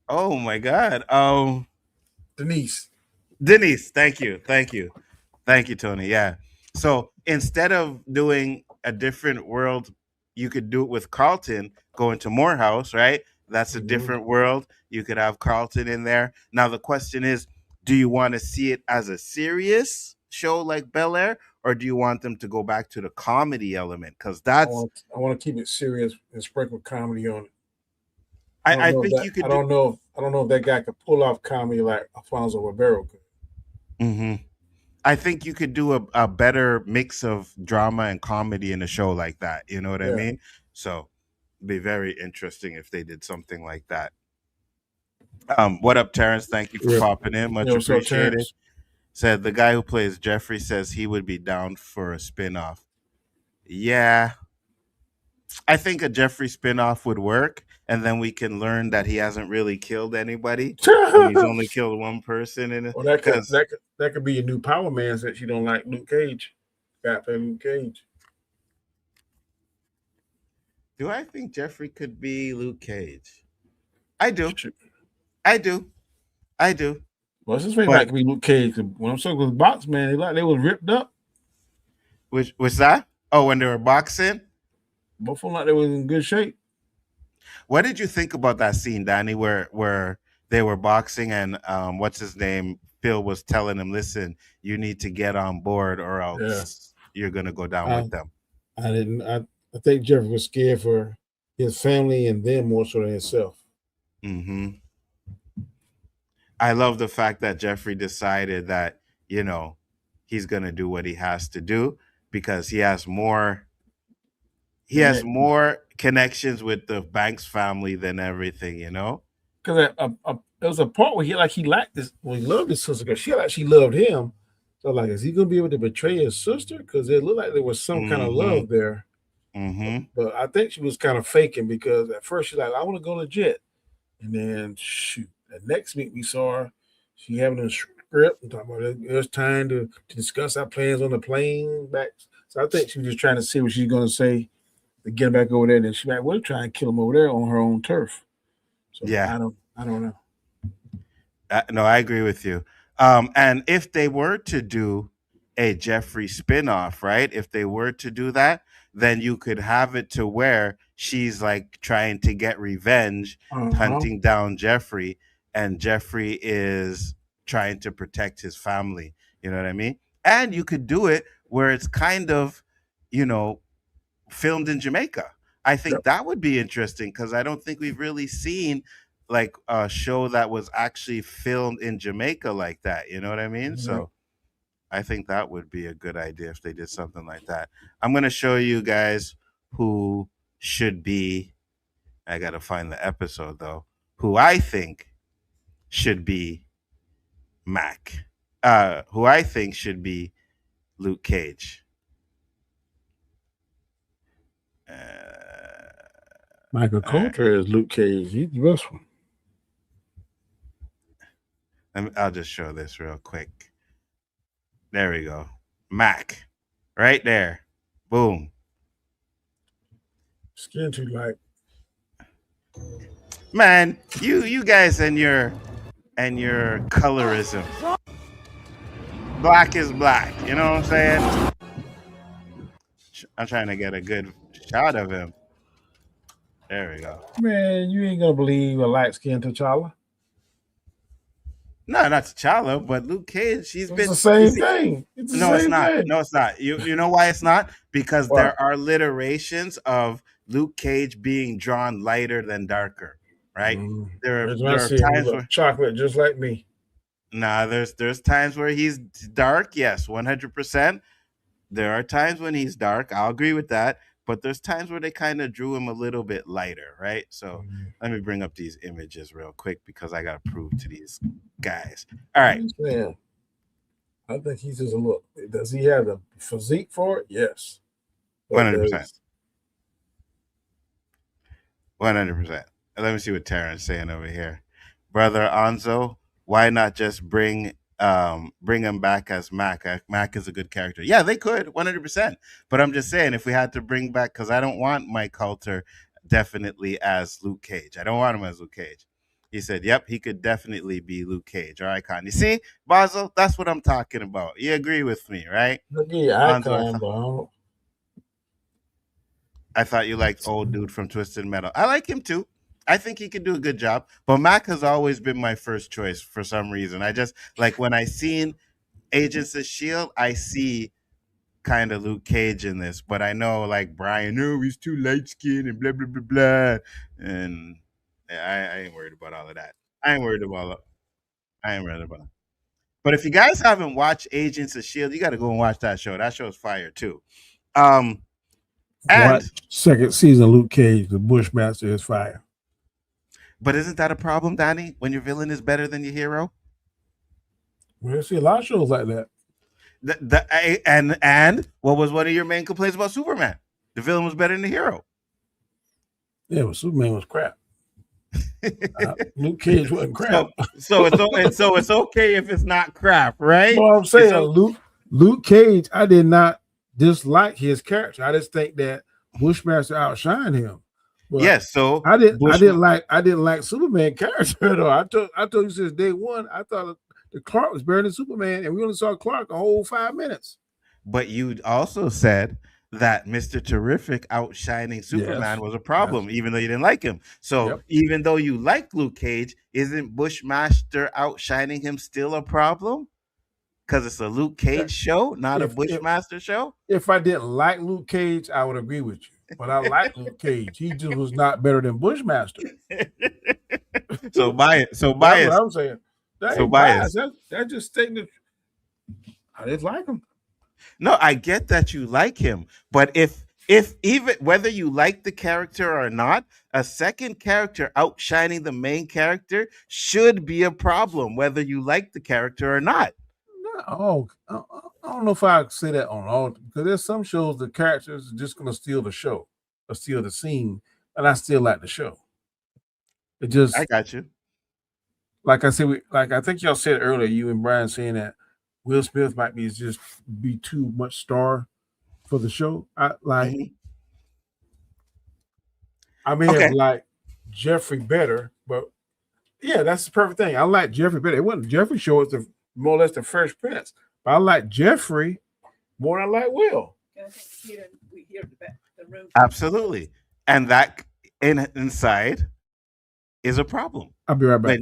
Oh my god. Denise. Thank you, Tony. Yeah. So instead of doing a different world, you could do it with Carlton going to Morehouse, right? That's a different world. You could have Carlton in there. Now the question is, do you want to see it as a serious show like Bel Air, or do you want them to go back to the comedy element? Because that's I want to keep it serious and sprinkle comedy on it. I think you could. I don't know if that guy could pull off comedy like Alfonso Ribeiro could. Mm-hmm. I think you could do a better mix of drama and comedy in a show like that. You know what I mean? So it'd be very interesting if they did something like that. What up, Terrence? Thank you for popping in. Much appreciated. Said the guy who plays Jeffrey says he would be down for a spinoff. Yeah. I think a Jeffrey spinoff would work, and then we can learn that he hasn't really killed anybody. He's only killed one person in it. Well, that could be a new Power Man since you don't like Luke Cage. Got to play Luke Cage. Do I think Jeffrey could be Luke Cage? I do. Well, it's just like to be Luke Cage. When I'm talking with Box Man, they was ripped up. Which that? Oh, when they were boxing? Both of them like they was in good shape. What did you think about that scene, Danny, where they were boxing and what's his name? Phil was telling him, "Listen, you need to get on board, or else you're gonna go down with them." I think Jeffrey was scared for his family and them more so than himself. Mm-hmm. I love the fact that Jeffrey decided that he's gonna do what he has to do because he has more. He has more connections with the Banks family than everything, Because there was a part where he liked this. Well, he loved his sister because she loved him. So is he gonna be able to betray his sister? Because it looked like there was some kind of love there. Mm-hmm. But I think she was kind of faking because at first she's like, "I want to go legit," and then shoot, the next week we saw her. She having a script and talking about it was time to discuss our plans on the plane back. So I think she was just trying to see what she's gonna say. To get him back over there, then she might well try and kill him over there on her own turf. So I don't know. No, I agree with you. And if they were to do a Jeffrey spinoff, right? If they were to do that, then you could have it to where she's like trying to get revenge, hunting down Jeffrey, and Jeffrey is trying to protect his family. You know what I mean? And you could do it where it's kind of, filmed in Jamaica. I think that would be interesting because I don't think we've really seen like a show that was actually filmed in Jamaica like that. You know what I mean? Mm-hmm. So I think that would be a good idea if they did something like that. I'm going to show you guys who should be, I got to find the episode though, who I think should be Mac, who I think should be Luke Cage. Michael Coulter is Luke Cage. He's the best one. I'll just show this real quick. There we go. Mac. Right there. Boom. Skin too light. Man, you guys and your colorism. Black is black. You know what I'm saying? I'm trying to get a good shot of him. There we go. Man, you ain't gonna believe a light-skinned T'Challa. No, not T'Challa, but Luke Cage. It's the same thing. It's no, it's not. You know why it's not? Because there are literations of Luke Cage being drawn lighter than darker, right? There are times where chocolate just like me. Nah, there's times where he's dark. Yes, 100%. There are times when he's dark. I'll agree with that. But there's times where they kind of drew him a little bit lighter, right? So let me bring up these images real quick because I got to prove to these guys. All right. Yeah. I think he's just a look. Does he have the physique for it? Yes. 100%. 100%. Let me see what Taryn's saying over here. Brother Nzo, why not just bring him back as Mac? Mac is a good character. Yeah, they could 100%. But I'm just saying, if we had to bring back, because I don't want Mike Coulter definitely as Luke Cage. I don't want him as Luke Cage. He said, "Yep, he could definitely be Luke Cage or Icon." You see, Basil, that's what I'm talking about. You agree with me, right? Yeah, Icon, I thought you liked old dude from Twisted Metal. I like him too. I think he could do a good job. But Mac has always been my first choice for some reason. I just like when I seen Agents of Shield, I see kind of Luke Cage in this. But I know like Brian, no, he's too light skinned and blah blah blah blah. And I ain't worried about all of that. I ain't worried about it. But if you guys haven't watched Agents of Shield, you got to go and watch that show. That show's fire too. And second season Luke Cage, the Bushmaster, is fire. But isn't that a problem, Donnie? When your villain is better than your hero? We see a lot of shows like that. And what was one of your main complaints about Superman? The villain was better than the hero. Yeah, but Superman was crap. Luke Cage wasn't crap. So it's okay if it's not crap, right? Well, I'm saying Luke Cage, I did not dislike his character. I just think that Bushmaster outshined him. But yes, so I didn't like Superman character at all. I told you since day one, I thought the Clark was better than Superman, and we only saw Clark a whole 5 minutes. But you also said that Mr. Terrific outshining Superman was a problem, even though you didn't like him. So even though you like Luke Cage, isn't Bushmaster outshining him still a problem? Because it's a Luke Cage show, not a Bushmaster show? If I didn't like Luke Cage, I would agree with you. But I like Luke Cage. He just was not better than Bushmaster. So bias. That's what I'm saying. That ain't bias. That's just stating I didn't like him. No, I get that you like him, but if even whether you like the character or not, a second character outshining the main character should be a problem, whether you like the character or not. No, I don't know if I say that on all, because there's some shows the characters are just going to steal the show or steal the scene, and I still like the show. It just, I got you. Like I said, I think y'all said earlier, you and Brian saying that Will Smith might be too much star for the show. I may have liked Jeffrey better, but yeah, that's the perfect thing. I like Jeffrey better. It wasn't Jeffrey show, it's more or less the Fresh Prince. But I like Jeffrey more than I like Will. Absolutely. And that inside is a problem. I'll be right back.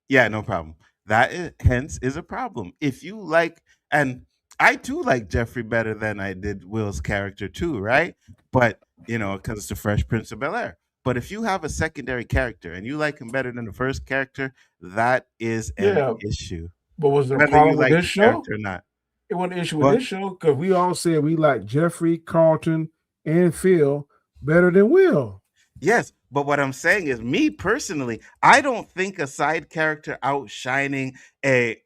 Yeah, no problem. That hence is a problem. If you like, and I too like Jeffrey better than I did Will's character too, right? But because it's the Fresh Prince of Bel-Air. But if you have a secondary character and you like him better than the first character, that is an issue. But was there a problem with this show or not? It wasn't an issue with this show because we all said we like Jeffrey, Carlton, and Phil better than Will. Yes, but what I'm saying is, me personally, I don't think a side character outshining a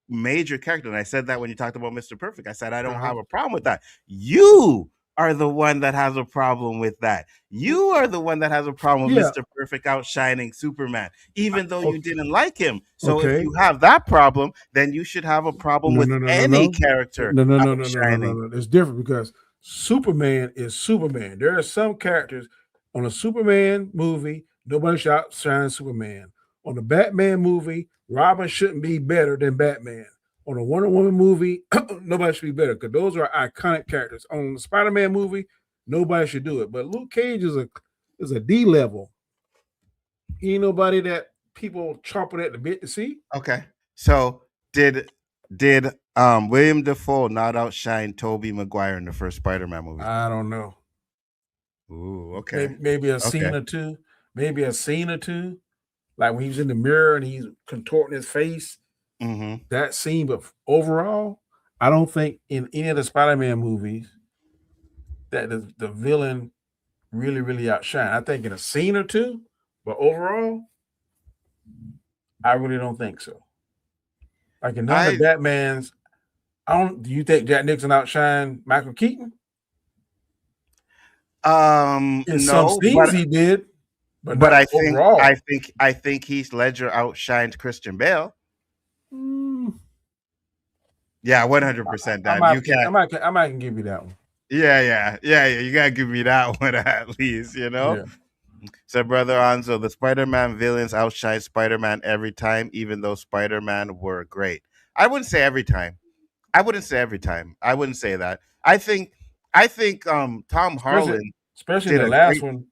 major character, and I said that when you talked about Mr. Perfect, I said I don't have a problem with that. You are the one that has a problem with that. You are the one that has a problem with Mr. Perfect outshining Superman, even though you didn't like him. So if you have that problem, then you should have a problem with any character. No. It's different because Superman is Superman. There are some characters on a Superman movie, nobody should outshine Superman. On the Batman movie, Robin shouldn't be better than Batman. On a Wonder Woman movie, nobody should be better because those are iconic characters. On the Spider-Man movie, nobody should do it. But Luke Cage is a D level. He ain't nobody that people chomping at the bit to see. Okay. So did William Dafoe not outshine Tobey Maguire in the first Spider-Man movie? I don't know. Ooh, okay. Maybe a scene or two. Like when he was in the mirror and he's contorting his face that scene, but overall, I don't think in any of the Spider-Man movies that the villain really outshine. I think in a scene or two, but overall, I really don't think so. Like in none of the Batmans, do you think Jack Nicholson outshined Michael Keaton? In some scenes he did, but I think Heath Ledger outshined Christian Bale. Yeah, 100%. Dan, you can't. I might give you that one. Yeah. You gotta give me that one at least, you know. Yeah. So, Brother Nzo, the Spider-Man villains outshine Spider-Man every time, even though Spider-Man were great. I wouldn't say every time. I wouldn't say that. I think Tom Holland, especially the last one.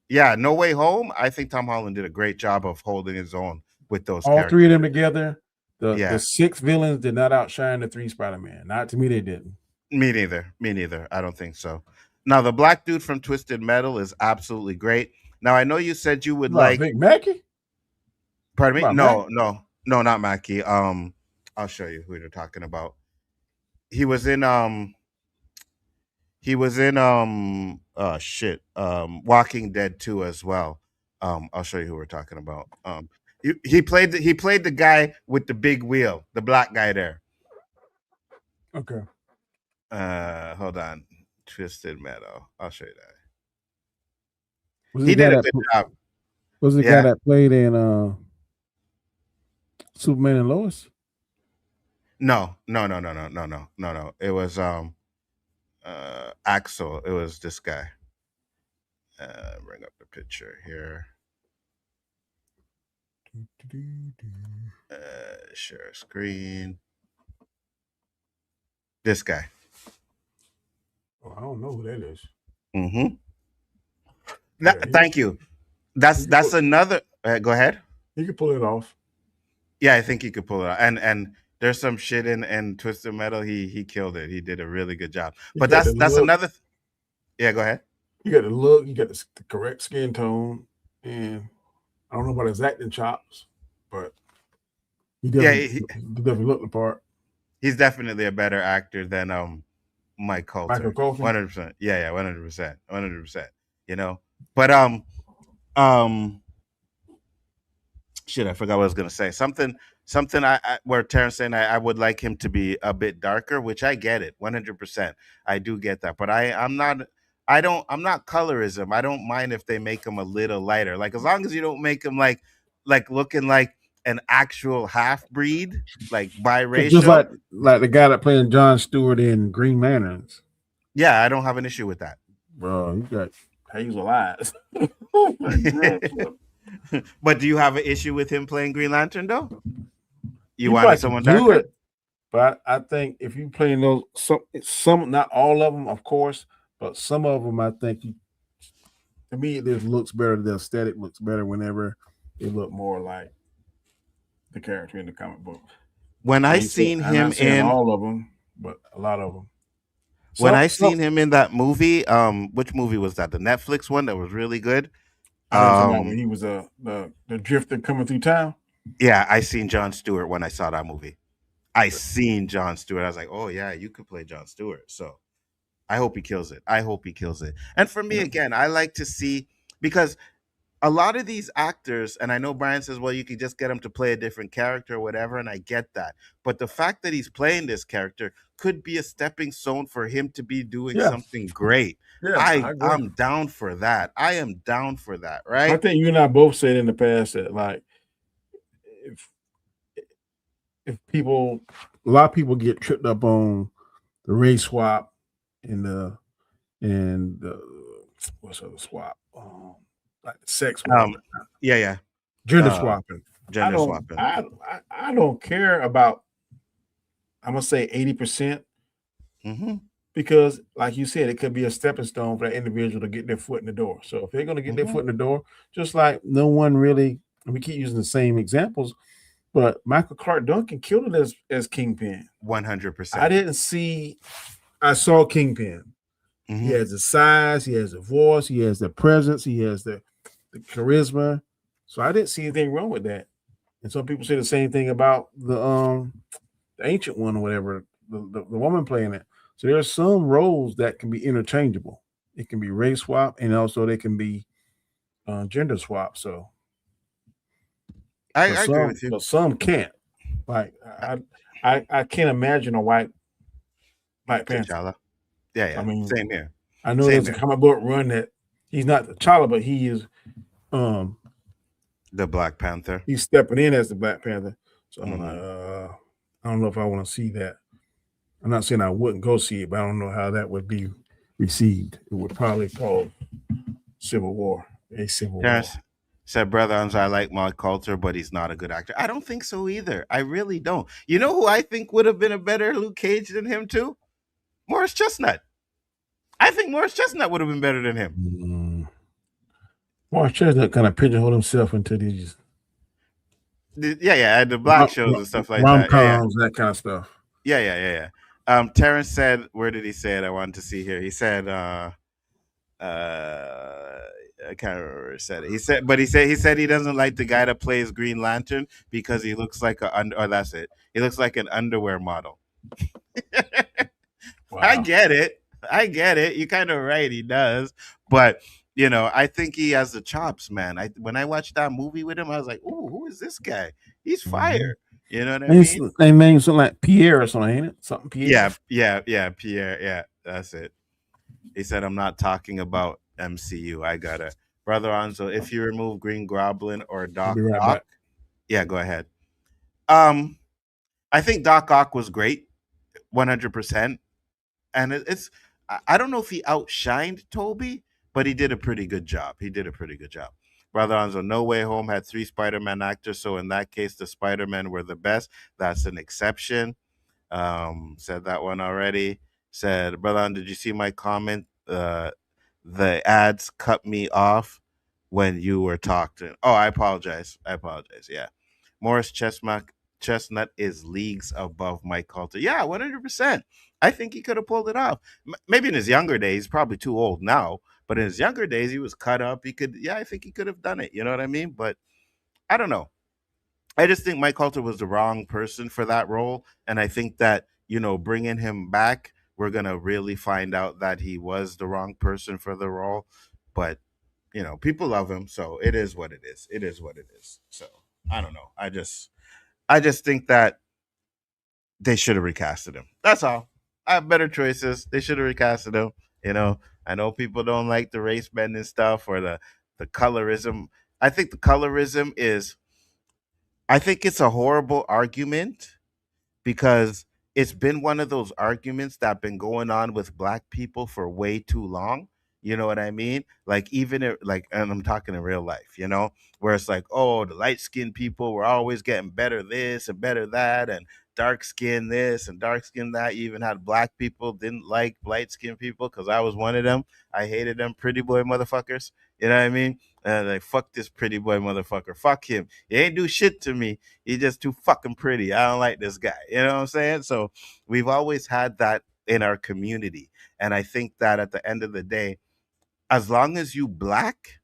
Yeah, No Way Home. I think Tom Holland did a great job of holding his own with those. All three of them together. The 6 villains did not outshine the 3 Spider-Man. Not to me, they didn't. Me neither. I don't think so. Now, the black dude from Twisted Metal is absolutely great. Now, I know you said you would like Big Mackie. Pardon me? No, not Mackie. I'll show you who you're talking about. He was in Walking Dead 2 as well. I'll show you who we're talking about. He played the guy with the big wheel, the black guy there. Okay. Hold on. Twisted Metal. I'll show you that. He did a good job. Was the guy that played in Superman and Lois? No. It was Axel. It was this guy. Bring up the picture here. Share screen. This guy. Oh, I don't know who that is. Thank you. That's another. Go ahead. You can pull it off. Yeah, I think he could pull it off. And there's some shit in Twisted Metal. He killed it. He did a really good job. But that's another. Yeah, go ahead. You got the look. You got the correct skin tone, and I don't know about his acting chops, but he definitely looked the part. He's definitely a better actor than Mike Coulter. Michael Coulter. 100%. Yeah, 100%. You know, but shit, I forgot what I was gonna say. Something where Terrence saying I would like him to be a bit darker, which I get it, 100%. I do get that, but I'm not colorism. I don't mind if they make him a little lighter, like as long as you don't make him like looking like an actual half breed, like biracial, just like the guy that playing Jon Stewart in Green Lanterns. Yeah, I don't have an issue with that, bro. You got hazel eyes. But do you have an issue with him playing Green Lantern though? You wanted someone darker? But I think if you playing those some not all of them, of course, but some of them, I think to me it just looks better. The aesthetic looks better whenever they look more like the character in the comic book. When I seen him in all of them, but a lot of them. When I seen him in that movie, which movie was that? The Netflix one that was really good. When he was the drifter coming through town. Yeah, I seen Jon Stewart when I saw that movie. I seen Jon Stewart. I was like, oh yeah, you could play Jon Stewart. So I hope he kills it. And for me, again, I like to see, because a lot of these actors, and I know Brian says, well, you could just get him to play a different character or whatever, and I get that. But the fact that he's playing this character could be a stepping stone for him to be doing something great. Yeah, I'm down for that. I am down for that, right? I think you and I both said in the past that, like, if a lot of people get tripped up on the race swap and the what's the other swap? Like the sex swap. Gender swapping. I don't care about, I'm gonna say 80%. Because, like you said, it could be a stepping stone for that individual to get their foot in the door. So if they're going to get their foot in the door, just like no one really, we keep using the same examples, but Michael Clark Duncan killed it as Kingpin. 100%. I saw Kingpin. He has the size, he has the voice, he has the presence, he has the charisma. So I didn't see anything wrong with that. And some people say the same thing about the ancient one or whatever, the woman playing it. So there are some roles that can be interchangeable. It can be race swap, and also they can be gender swap. So I agree with you. But some can't. Like I can't imagine a white Black Panther. T'Challa. Yeah. I mean, same here. I know there's a comic book run that he's not T'Challa, but he is the Black Panther. He's stepping in as the Black Panther. So I'm like, I don't know if I want to see that. I'm not saying I wouldn't go see it, but I don't know how that would be received. It would probably call Civil War, a Civil War. Said, Brother Nzo, I like Mike Coulter, but he's not a good actor. I don't think so either. I really don't. You know who I think would have been a better Luke Cage than him too? Morris Chestnut. I think Morris Chestnut would have been better than him. Morris Chestnut kind of pigeonholed himself into these. The black shows and stuff like that. That kind of stuff. Yeah. Terrence said, where did he say it? I wanted to see here. He said, I can't remember where he said it. He said he doesn't like the guy that plays Green Lantern because he looks like that's it. He looks like an underwear model. Wow. I get it. You're kind of right. He does, but I think he has the chops, man. When I watched that movie with him, I was like, "Ooh, who is this guy? He's fire." You know what I mean? They named something like Pierre or something, ain't it? Something Pierre. Yeah, Pierre. Yeah, that's it. He said, "I'm not talking about MCU. I gotta." Brother Nzo, if you remove Green Goblin or Doc Ock, yeah, go ahead. I think Doc Ock was great, 100%, and I don't know if he outshined Toby, but he did a pretty good job. Brother Nzo, No Way Home had 3 Spider-Man actors, so in that case, the Spider-Men were the best. That's an exception. Said that one already. Said, Brother Nzo, did you see my comment? The ads cut me off when you were talking. Oh, I apologize. Yeah. Morris Chestnut is leagues above Mike Coulter. Yeah, 100%. I think he could have pulled it off. Maybe in his younger days, probably too old now, but in his younger days, he was cut up. I think he could have done it. You know what I mean? But I don't know. I just think Mike Coulter was the wrong person for that role. And I think that, bringing him back, we're going to really find out that he was the wrong person for the role. But, people love him. So it is what it is. So I don't know. I just think that they should have recasted him. That's all. I have better choices. They should have recasted him. I know people don't like the race bending stuff or the colorism. I think the colorism I think it's a horrible argument because it's been one of those arguments that have been going on with black people for way too long. You know what I mean? Like and I'm talking in real life, where it's like, oh, the light skinned people were always getting better this and better that, and dark skin this and dark skin that. You even had black people didn't like light skinned people because I was one of them. I hated them pretty boy motherfuckers. You know what I mean? And like, fuck this pretty boy motherfucker. Fuck him. He ain't do shit to me. He's just too fucking pretty. I don't like this guy. You know what I'm saying? So we've always had that in our community. And I think that at the end of the day, as long as you black,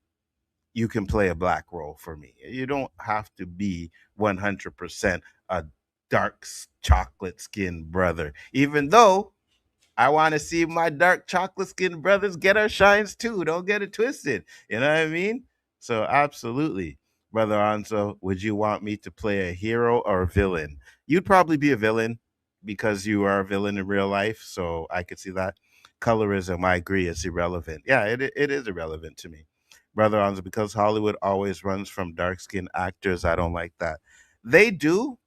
you can play a black role for me. You don't have to be 100% a dark chocolate skinned brother, even though I want to see my dark chocolate skinned brothers get our shines too. Don't get it twisted. You know what I mean? So absolutely. Brother Nzo, would you want me to play a hero or a villain? You'd probably be a villain because you are a villain in real life. So I could see that. Colorism, I agree, is irrelevant. Yeah, it is irrelevant to me. Brother Nzo, because Hollywood always runs from dark-skinned actors, I don't like that. They do,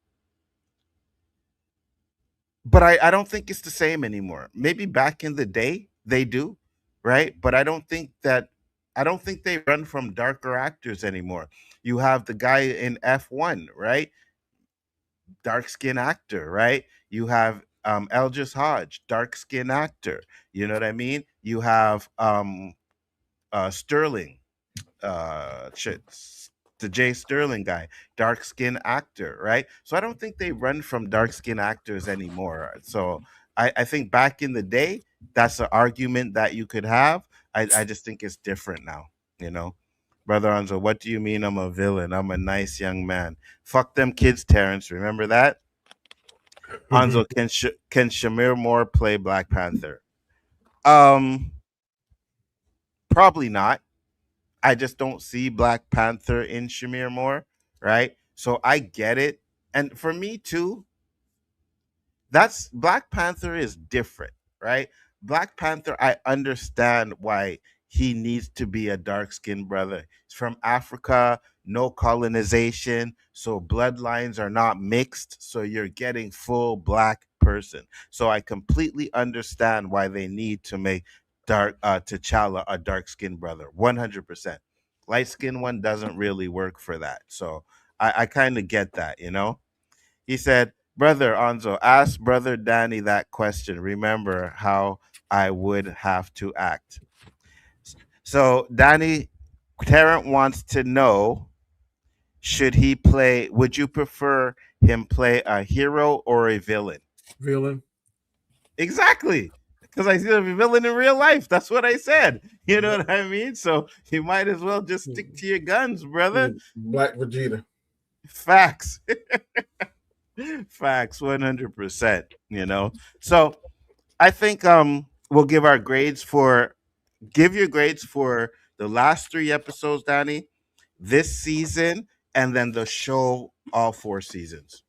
but I don't think it's the same anymore. Maybe back in the day they do, right? But I don't think they run from darker actors anymore. You have the guy in F1, right? Dark skin actor, right? You have Elihu-Who, dark skin actor. You know what I mean? You have Sterling, the Jay Sterling guy, dark skin actor, right? So I don't think they run from dark skin actors anymore. So I think back in the day, that's an argument that you could have. I just think it's different now, Brother Anzo, what do you mean I'm a villain? I'm a nice young man. Fuck them kids, Terrence. Remember that? Anzo, can Shamir Moore play Black Panther? Um, Probably not. I just don't see Black Panther in Shamir Moore, right? So I get it. And for me too, that's Black Panther is different, right? Black Panther, I understand why he needs to be a dark skinned brother. He's from Africa, no colonization, so bloodlines are not mixed, so you're getting full black person. So I completely understand why they need to make dark T'Challa a dark skinned brother, 100%. Light skinned one doesn't really work for that. So I kind of get that, you know? He said, Brother Anzo, ask Brother Danny that question. Remember how I would have to act. So, Danny, Tarrant wants to know, would you prefer him play a hero or a villain? Villain. Exactly. Because I see a villain in real life. That's what I said. You know what I mean? So you might as well just stick to your guns, brother. Black Vegeta. Facts. Facts, 100%, you know. So I think we'll give your grades for the last 3 episodes, Danny, this season, and then the show all 4 seasons.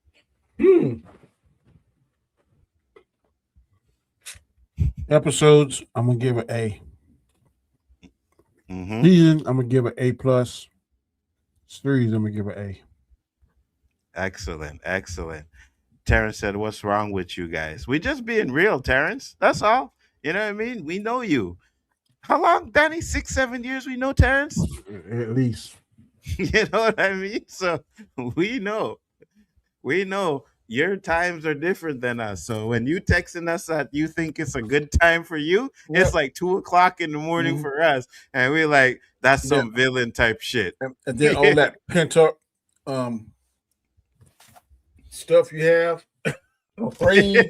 Episodes, I'm gonna give it A. Season, I'm gonna give it A+. Series, I'm gonna give it A. Excellent. Terrence said, "What's wrong with you guys? We just being real, Terrence. That's all. You know what I mean? We know you. How long, Danny? 6-7 years we know Terrence? At least. You know what I mean? So we know your times are different than us. So when you texting us that you think it's a good time for you, it's like 2:00 in the morning for us, and we're like, that's some villain type shit. And then all that pent up stuff you have, afraid,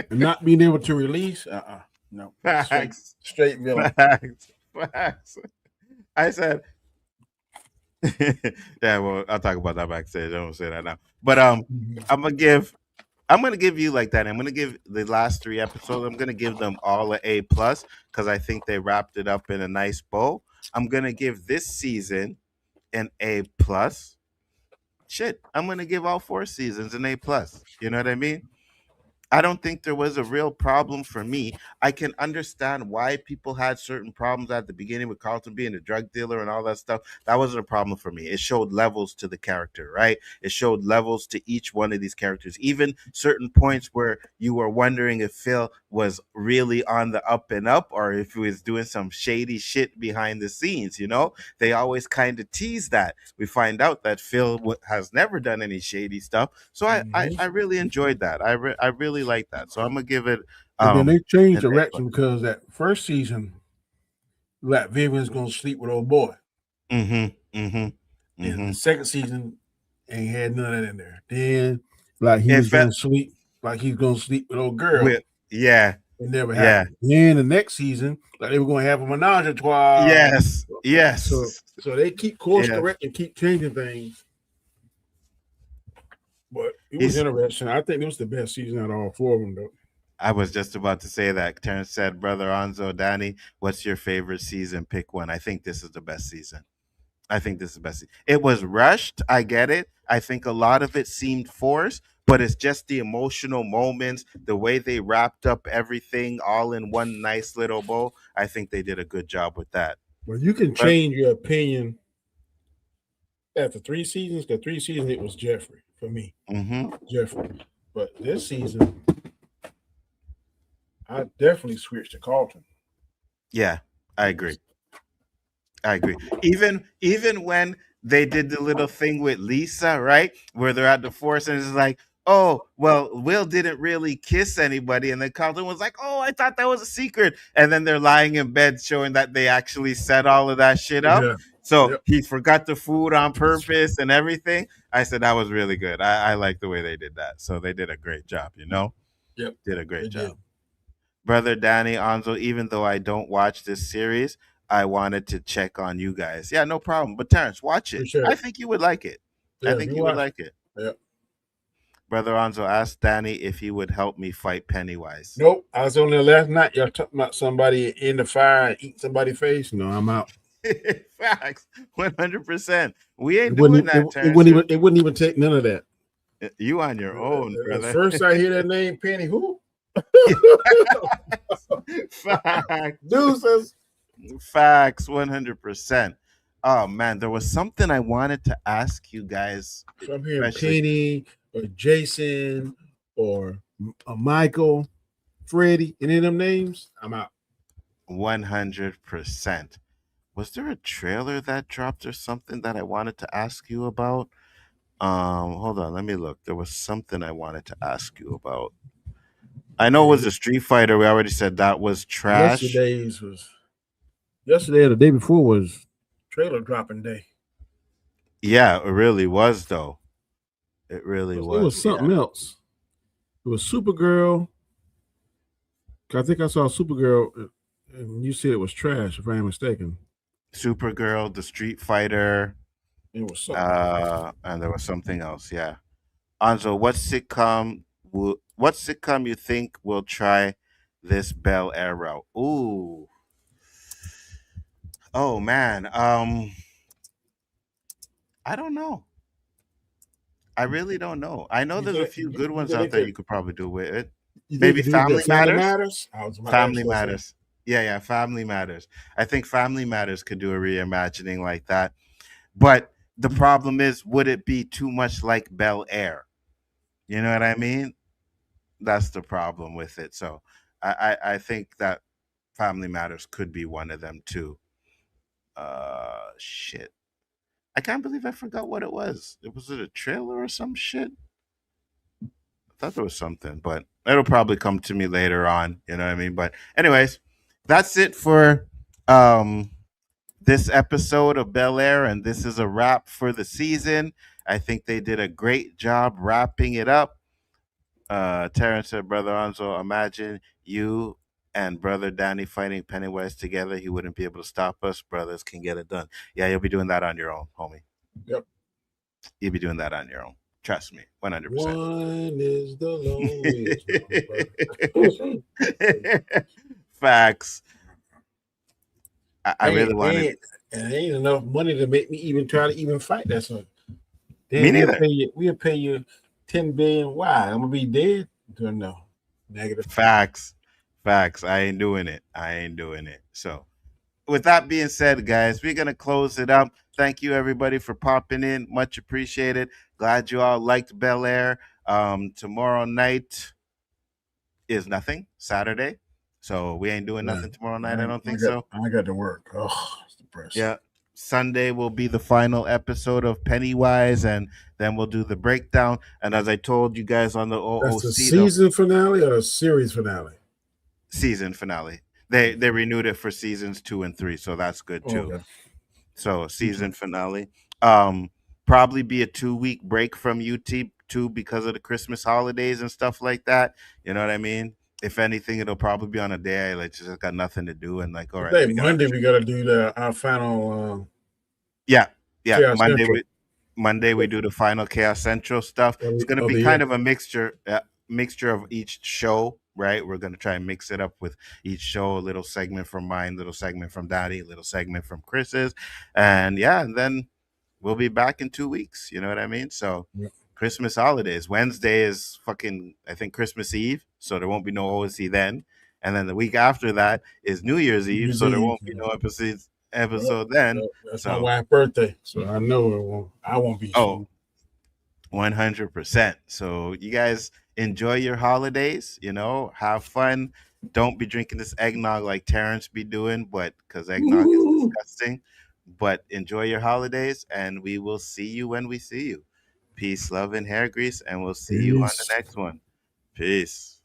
and not being able to release. No. Facts. Straight villain. Facts. I said, yeah, well, I'll talk about that backstage. I don't say that now. But I'm gonna give you like that. I'm gonna give the last 3 episodes. I'm gonna give them all an A+ because I think they wrapped it up in a nice bow. I'm gonna give this season an A+. Shit, I'm gonna give all 4 seasons an A+. You know what I mean? I don't think there was a real problem for me. I can understand why people had certain problems at the beginning with Carlton being a drug dealer and all that stuff. That wasn't a problem for me. It showed levels to the character, right? It showed levels to each one of these characters. Even certain points where you were wondering if Phil was really on the up and up or if he was doing some shady shit behind the scenes, you know? They always kind of tease that. We find out that Phil has never done any shady stuff. So I really enjoyed that. I really like that. So I'm gonna give it. And then they changed direction because that first season, like Vivian's gonna sleep with old boy. And the second season ain't had none of that in there. Then like he's gonna sleep with old girl. Yeah. It never happened. Then the next season, like they were gonna have a menage a trois. Yes. So they keep course correcting, keep changing things. But it was interesting. I think it was the best season out of all 4 of them, though. I was just about to say that. Terrence said, Brother Anzo, Danny, what's your favorite season? Pick one. I think this is the best season. It was rushed. I get it. I think a lot of it seemed forced, but it's just the emotional moments, the way they wrapped up everything all in one nice little bow. I think they did a good job with that. Well, you can change your opinion after 3 seasons. The 3 seasons, it was Jeffrey for me. Jeffrey. But this season, I definitely switched to Carlton. Yeah, I agree. Even when they did the little thing with Lisa, right? Where they're at the forest and it's like, oh, well, Will didn't really kiss anybody. And then Carlton was like, oh, I thought that was a secret. And then they're lying in bed showing that they actually set all of that shit up. Yeah. So he forgot the food on purpose and everything. I said that was really good. I like the way they did that. So they did a great job, you know? Yep. Did a great job. Brother Danny, Anzo, even though I don't watch this series, I wanted to check on you guys. Yeah, no problem. But Terrence, watch it. I think you would like it. I think you would like it. Yeah. Brother Anzo asked Danny if he would help me fight Pennywise. Nope. I was on there last night. Y'all talking about somebody in the fire and eat somebody's face. No, I'm out. Facts. 100%. We ain't doing that, Terrence. It wouldn't even take none of that. You on your own, brother. First I hear that name, Penny who? Facts. Deuces. Facts, 100%. Oh man, there was something I wanted to ask you guys. So I'm hearing Penny or Jason or Michael, Freddie, any of them names, I'm out. 100%. Was there a trailer that dropped or something that I wanted to ask you about? Hold on, let me look. There was something I wanted to ask you about. I know it was a Street Fighter. We already said that was trash. Yesterday or the day before was trailer dropping day. Yeah, it really was though. It really was. It was something else. It was Supergirl. I think I saw Supergirl, and you said it was trash, if I am mistaken. Supergirl, the Street Fighter. It was something. And there was something else. Yeah. Anzo, what sitcom you think will try this Bel Air route? Ooh. Oh man. I don't know. I really don't know. I know there's a few good ones out there you could probably do with it. Maybe Family Matters. Family Matters. Yeah, Family Matters. I think Family Matters could do a reimagining like that. But the problem is, would it be too much like Bel Air? You know what I mean? That's the problem with it. So I think that Family Matters could be one of them too. Shit. I can't believe I forgot what it was. Was it a trailer or some shit? I thought there was something, but it'll probably come to me later on. You know what I mean? But anyways, that's it for this episode of Bel Air, and this is a wrap for the season. I think they did a great job wrapping it up. Terrence said, Brother Anzo, imagine you and Brother Danny fighting Pennywise together. He wouldn't be able to stop us. Brothers can get it done. Yeah, you'll be doing that on your own, homie. Yep. You'll be doing that on your own. Trust me, 100%. One is the longest. Facts. I really want it. And ain't enough money to make me even try to even fight that son. Me neither. We'll pay you $10 billion. Why? I'm gonna be dead? No. Negative. Facts. I ain't doing it. So with that being said, guys, we're gonna close it up. Thank you everybody for popping in. Much appreciated. Glad you all liked Bel Air. Tomorrow night is nothing. Saturday. So we ain't doing nothing tomorrow night. I don't think so. I got to work. Oh, it's depressing. Yeah. Sunday will be the final episode of Pennywise, and then we'll do the breakdown. And as I told you guys on the OOC, that's the season finale or a series finale? Season finale. They renewed it for seasons 2 and 3, so that's good too. Okay. So season finale. Probably be a 2-week break from YouTube too because of the Christmas holidays and stuff like that. You know what I mean? If anything, it'll probably be on a day I just got nothing to do and like, all right. Monday we gotta do our final. Yeah. Monday we do the final Chaos Central stuff. It's gonna be kind of a mixture of each show, right? We're gonna try and mix it up with each show. A little segment from mine, little segment from Daddy, a little segment from Chris's, and then we'll be back in 2 weeks. You know what I mean? So. Yeah. Christmas holidays. Wednesday is I think Christmas Eve, so there won't be no OSC then. And then the week after that is New Year's Eve, so there won't be no episode then. That's my wife's birthday, so I know I won't be. Oh, 100%. So you guys enjoy your holidays. Have fun. Don't be drinking this eggnog like Terrence be doing, but because eggnog is disgusting. But enjoy your holidays, and we will see you when we see you. Peace, love, and hair grease, and we'll see you on the next one. Peace.